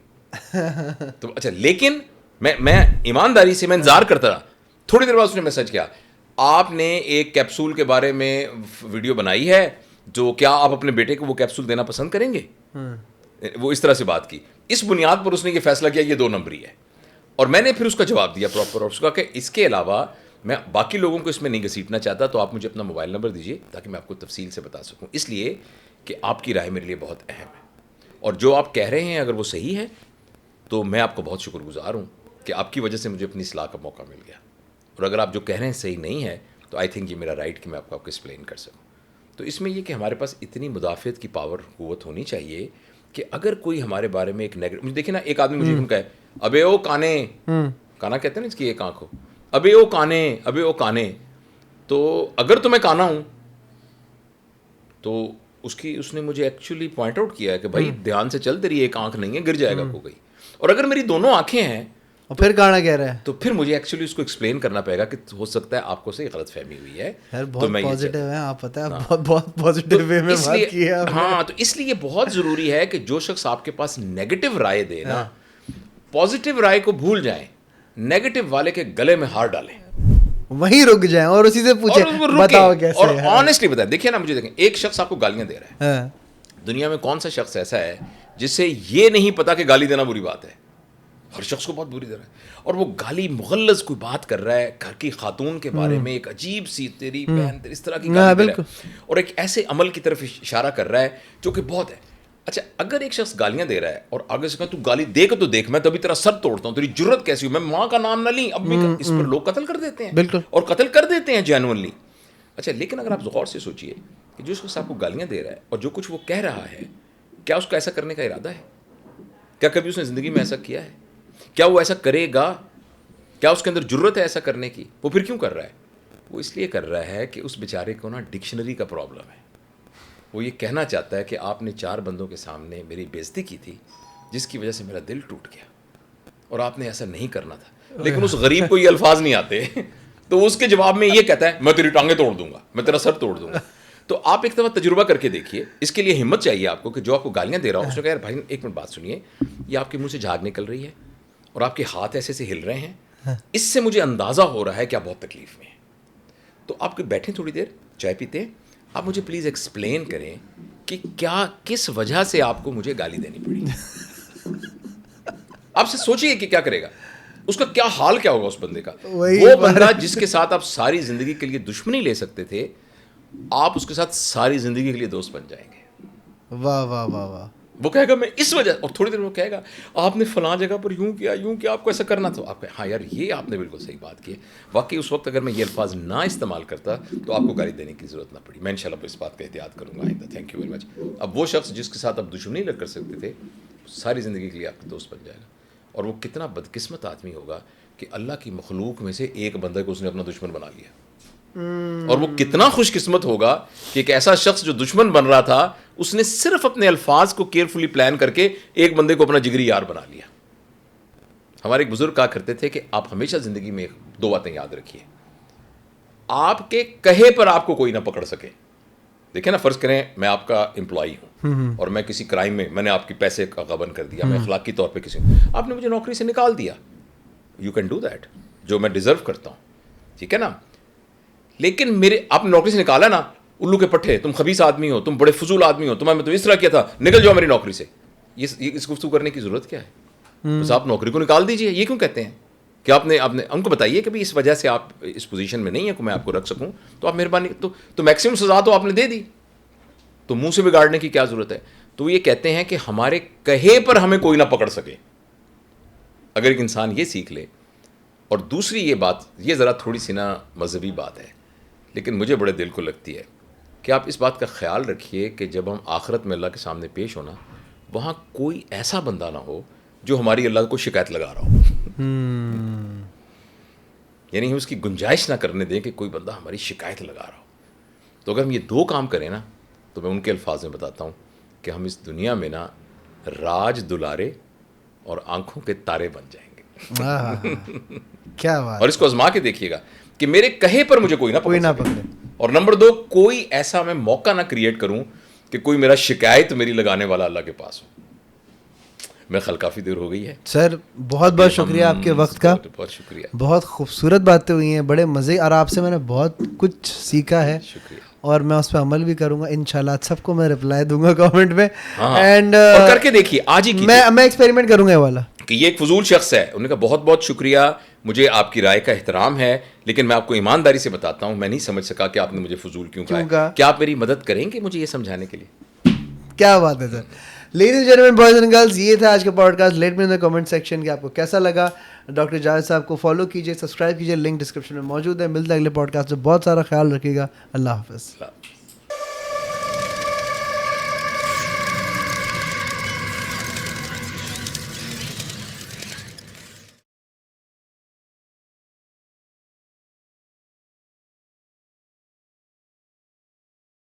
तो अच्छा, लेकिन मैं ईमानदारी से मैं इंतजार करता रहा। थोड़ी देर बाद उसने मैसेज किया, आपने एक कैप्सूल के बारे में वीडियो बनाई है, जो क्या आप अपने बेटे को वो कैप्सूल देना पसंद करेंगे? वो इस तरह से बात की, इस बुनियाद पर उसने ये फैसला किया ये 2 नंबरी है। और मैंने फिर उसका जवाब दिया प्रॉपर, और उसका कि इसके अलावा मैं बाकी लोगों को इसमें नहीं घसीटना चाहता, तो आप मुझे अपना मोबाइल नंबर दीजिए ताकि मैं आपको तफसील से बता सकूं, इसलिए कि आपकी राय मेरे लिए बहुत अहम है, और जो आप कह रहे हैं अगर वो सही है तो मैं आपको बहुत शुक्रगुजार हूँ कि आपकी वजह से मुझे अपनी इस्लाह का मौका मिल गया, और अगर आप जो कह रहे हैं सही नहीं है तो आई थिंक ये मेरा राइट कि मैं आपको एक्सप्लेन कर सकूँ। तो इसमें यह कि हमारे पास इतनी मुदाफ़ियत की पावर, क़ुव्वत होनी चाहिए कि अगर कोई हमारे बारे में एक नेगेटिव, मुझे देखिए ना, एक आदमी मुझे कहे अबे ओ काने, काना कहते हैं ना इसकी एक आँख हो, अबे ओ काने, अबे ओ काने, तो अगर तो मैं काना हूँ तो उसने मुझे एक्चुअली पॉइंट आउट किया है कि भाई ध्यान से चल, तेरी एक आँख नहीं है, गिर जाएगा कोई। और अगर मेरी दोनों आँखें हैं और फिर गाना कह रहा है, तो फिर मुझे एक्चुअली उसको एक्सप्लेन करना पड़ेगा कि हो सकता है आपको से गलतफहमी हुई है। यार तो बहुत मैं पॉजिटिव है आप, पता है बहुत बहुत पॉजिटिव वे में बात की है आपने। हाँ, तो इसलिए बहुत ज़रूरी है कि जो शख्स आपके पास नेगेटिव राय दे ना, पॉजिटिव राय को भूल जाएं, नेगेटिव वाले के गले में हार डालें, वहीं रुक जाएं और उसी से पूछें बताओ कैसे। और ऑनेस्टली बताएं। देखिए ना, मुझे देखें, एक शख्स आपको गालियां दे रहा है, दुनिया में कौन सा शख्स ऐसा है जिससे ये नहीं पता कि गाली देना बुरी बात है? हर शख्स को बहुत बुरी दे रहा है, और वो गाली मुगल्लज़ कोई बात कर रहा है, घर की खातून के बारे में एक अजीब सी तेरी बहन, इस तरह की गाली दे रहा है, और एक ऐसे अमल की तरफ इशारा कर रहा है जो कि बहुत है। अच्छा, अगर एक शख्स गालियां दे रहा है और आगे से कहा तू गाली दे तो देख, मैं तभी तेरा सर तोड़ता हूँ, तेरी जुर्रत कैसी हो, मैं माँ का नाम ना ली, अब भी इस पर लोग कत्ल कर देते हैं, बिल्कुल, और कत्ल कर देते हैं जेन्युइनली। अच्छा, लेकिन अगर आप गौर से सोचिए कि जो शख्स आपको गालियां दे रहा है और जो कुछ वो कह रहा है, क्या उसका ऐसा करने का इरादा है? क्या कभी उसने ज़िंदगी में ऐसा किया है? क्या वो ऐसा करेगा? क्या उसके अंदर जुर्रत है ऐसा करने की? वो फिर क्यों कर रहा है? वो इसलिए कर रहा है कि उस बेचारे को ना डिक्शनरी का प्रॉब्लम है। वो ये कहना चाहता है कि आपने 4 बंदों के सामने मेरी बेइज्जती की थी, जिसकी वजह से मेरा दिल टूट गया, और आपने ऐसा नहीं करना था। लेकिन उस गरीब को ये अल्फाज नहीं आते तो उसके जवाब में ये कहता है मैं तेरी टांगें तोड़ दूंगा, मैं तेरा सर तोड़ दूंगा। तो आप एक दफ़ा तजुर्बा करके देखिए। इसके लिए हिम्मत चाहिए आपको कि जो आपको गालियाँ दे रहा हो उसने कहा यार भाई एक मिनट बात सुनिए, ये आपके मुँह से झाग निकल रही है और आपके हाथ ऐसे से हिल रहे हैं, इससे मुझे अंदाज़ा हो रहा है कि आप बहुत तकलीफ़ में हैं। तो आप बैठें थोड़ी देर, चाय पीते हैं, आप मुझे प्लीज़ एक्सप्लेन करें कि क्या किस वजह से आपको मुझे गाली देनी पड़ी। आपसे सोचिए कि क्या करेगा, उसका क्या हाल क्या होगा उस बंदे का। वो बंदा जिसके साथ आप सारी ज़िंदगी के लिए दुश्मनी ले सकते थे, आप उसके साथ सारी ज़िंदगी के लिए दोस्त बन जाएंगे। वाह वाह वाह वाह। वो कहेगा मैं इस वजह, और थोड़ी देर में वो कहेगा आपने फलां जगह पर यूं किया आपको ऐसा करना था। आप कहे हाँ यार ये आपने बिल्कुल सही बात की है, वाकई उस वक्त अगर मैं ये अल्फाज ना इस्तेमाल करता तो आपको गाली देने की ज़रूरत ना पड़ी। मैं इंशाल्लाह इस बात का एहतियात करूँगा आइंदा। Thank you very much. अब वो शख्स जिसके साथ आप दुश्मनी लग कर सकते थे, सारी ज़िंदगी के लिए आपका दोस्त बन जाएगा। और वो कितना बदकिस्मत आदमी होगा कि अल्लाह की मखलूक में से एक बंदे को उसने अपना दुश्मन बना लिया। और वो कितना खुशकिस्मत होगा कि एक ऐसा शख्स जो दुश्मन बन रहा था, उसने सिर्फ अपने अल्फाज को केयरफुली प्लान करके एक बंदे को अपना जिगरी यार बना लिया। हमारे एक बुजुर्ग कहा करते थे कि आप हमेशा जिंदगी में दो बातें याद रखिए, आपके कहे पर आपको कोई ना पकड़ सके। देखिए ना, फर्ज करें मैं आपका एम्प्लॉई हूं और मैं किसी क्राइम में मैंने आपकी पैसे का गबन कर दिया, मैं अखलाकी तौर पे किसी, आपने मुझे नौकरी से निकाल दिया, यू कैन डू दैट, जो मैं डिजर्व करता हूं, ठीक है ना। लेकिन मेरे आपने नौकरी से निकाला ना, उल्लू के पट्टे, तुम खबीस आदमी हो, तुम बड़े फजूल आदमी हो, तुम्हें तो इस तरह किया था, निकल जाओ मेरी नौकरी से। ये इस गुफ्तगू करने की जरूरत क्या है? बस आप नौकरी को निकाल दीजिए। ये क्यों कहते हैं कि आपने उनको बताइए कि भाई इस वजह से आप इस पोजीशन में नहीं है कि मैं आपको रख सकूं, तो आप मेहरबानी तो मैक्सिमम सजा तो आपने दे दी, तो मुंह से बिगाड़ने की क्या जरूरत है। तो ये कहते हैं कि हमारे कहे पर हमें कोई ना पकड़ सके। अगर एक इंसान ये सीख ले, और दूसरी ये बात, ये ज़रा थोड़ी सी ना मजहबी बात है, लेकिन मुझे बड़े दिल को लगती है कि आप इस बात का ख्याल रखिए कि जब हम आखिरत में अल्लाह के सामने पेश होना, वहाँ कोई ऐसा बंदा ना हो जो हमारी अल्लाह को शिकायत लगा रहा हो। यानी हम उसकी गुंजाइश ना करने दें कि कोई बंदा हमारी शिकायत लगा रहा हो। तो अगर हम ये दो काम करें ना, तो मैं उनके अल्फाज में बताता हूँ कि हम इस दुनिया में ना राज दुलारे और आंखों के तारे बन जाएंगे। क्या बात। और इसको आजमा के देखिएगा कि मेरे कहे पर मुझे कोई ना पकड़े। और नंबर दो, कोई ऐसा मैं मौका ना क्रिएट करूं कि कोई मेरा शिकायत मेरी लगाने वाला अल्लाह के पास हो। मैं ख्याल काफ़ी देर हो गई है सर, बहुत बहुत शुक्रिया आपके वक्त का, बहुत शुक्रिया, बहुत खूबसूरत बातें हुई हैं, बड़े मज़े, और आपसे मैंने बहुत कुछ सीखा है। शुक्रिया। और मैं उस पर अमल भी करूंगा इंशाल्लाह। सबको मैं रिप्लाई दूंगा कमेंट में। एंड और करके देखिए, आज ही मैं एक्सपेरिमेंट करूंगा ये वाला कि ये एक फजूल शख्स है। उन्होंने कहा बहुत बहुत शुक्रिया, मुझे आपकी राय का एहतराम है, लेकिन मैं आपको ईमानदारी से बताता हूँ मैं नहीं समझ सका कि आपने मुझे फजूल क्यों कहा। क्या आप मेरी मदद करेंगे मुझे ये समझाने के लिए? क्या बात है sir. Ladies and gentleman, boys and girls, ये था आज का podcast. Let me in the comment section कि आपको कैसा लगा। डॉक्टर जावेद साहब को फॉलो कीजिए, सब्सक्राइब कीजिए, लिंक डिस्क्रिप्शन में मौजूद है। मिलता है अगले पॉडकास्ट में। बहुत सारा ख्याल रखिएगा। अल्लाह हाफ़िज़।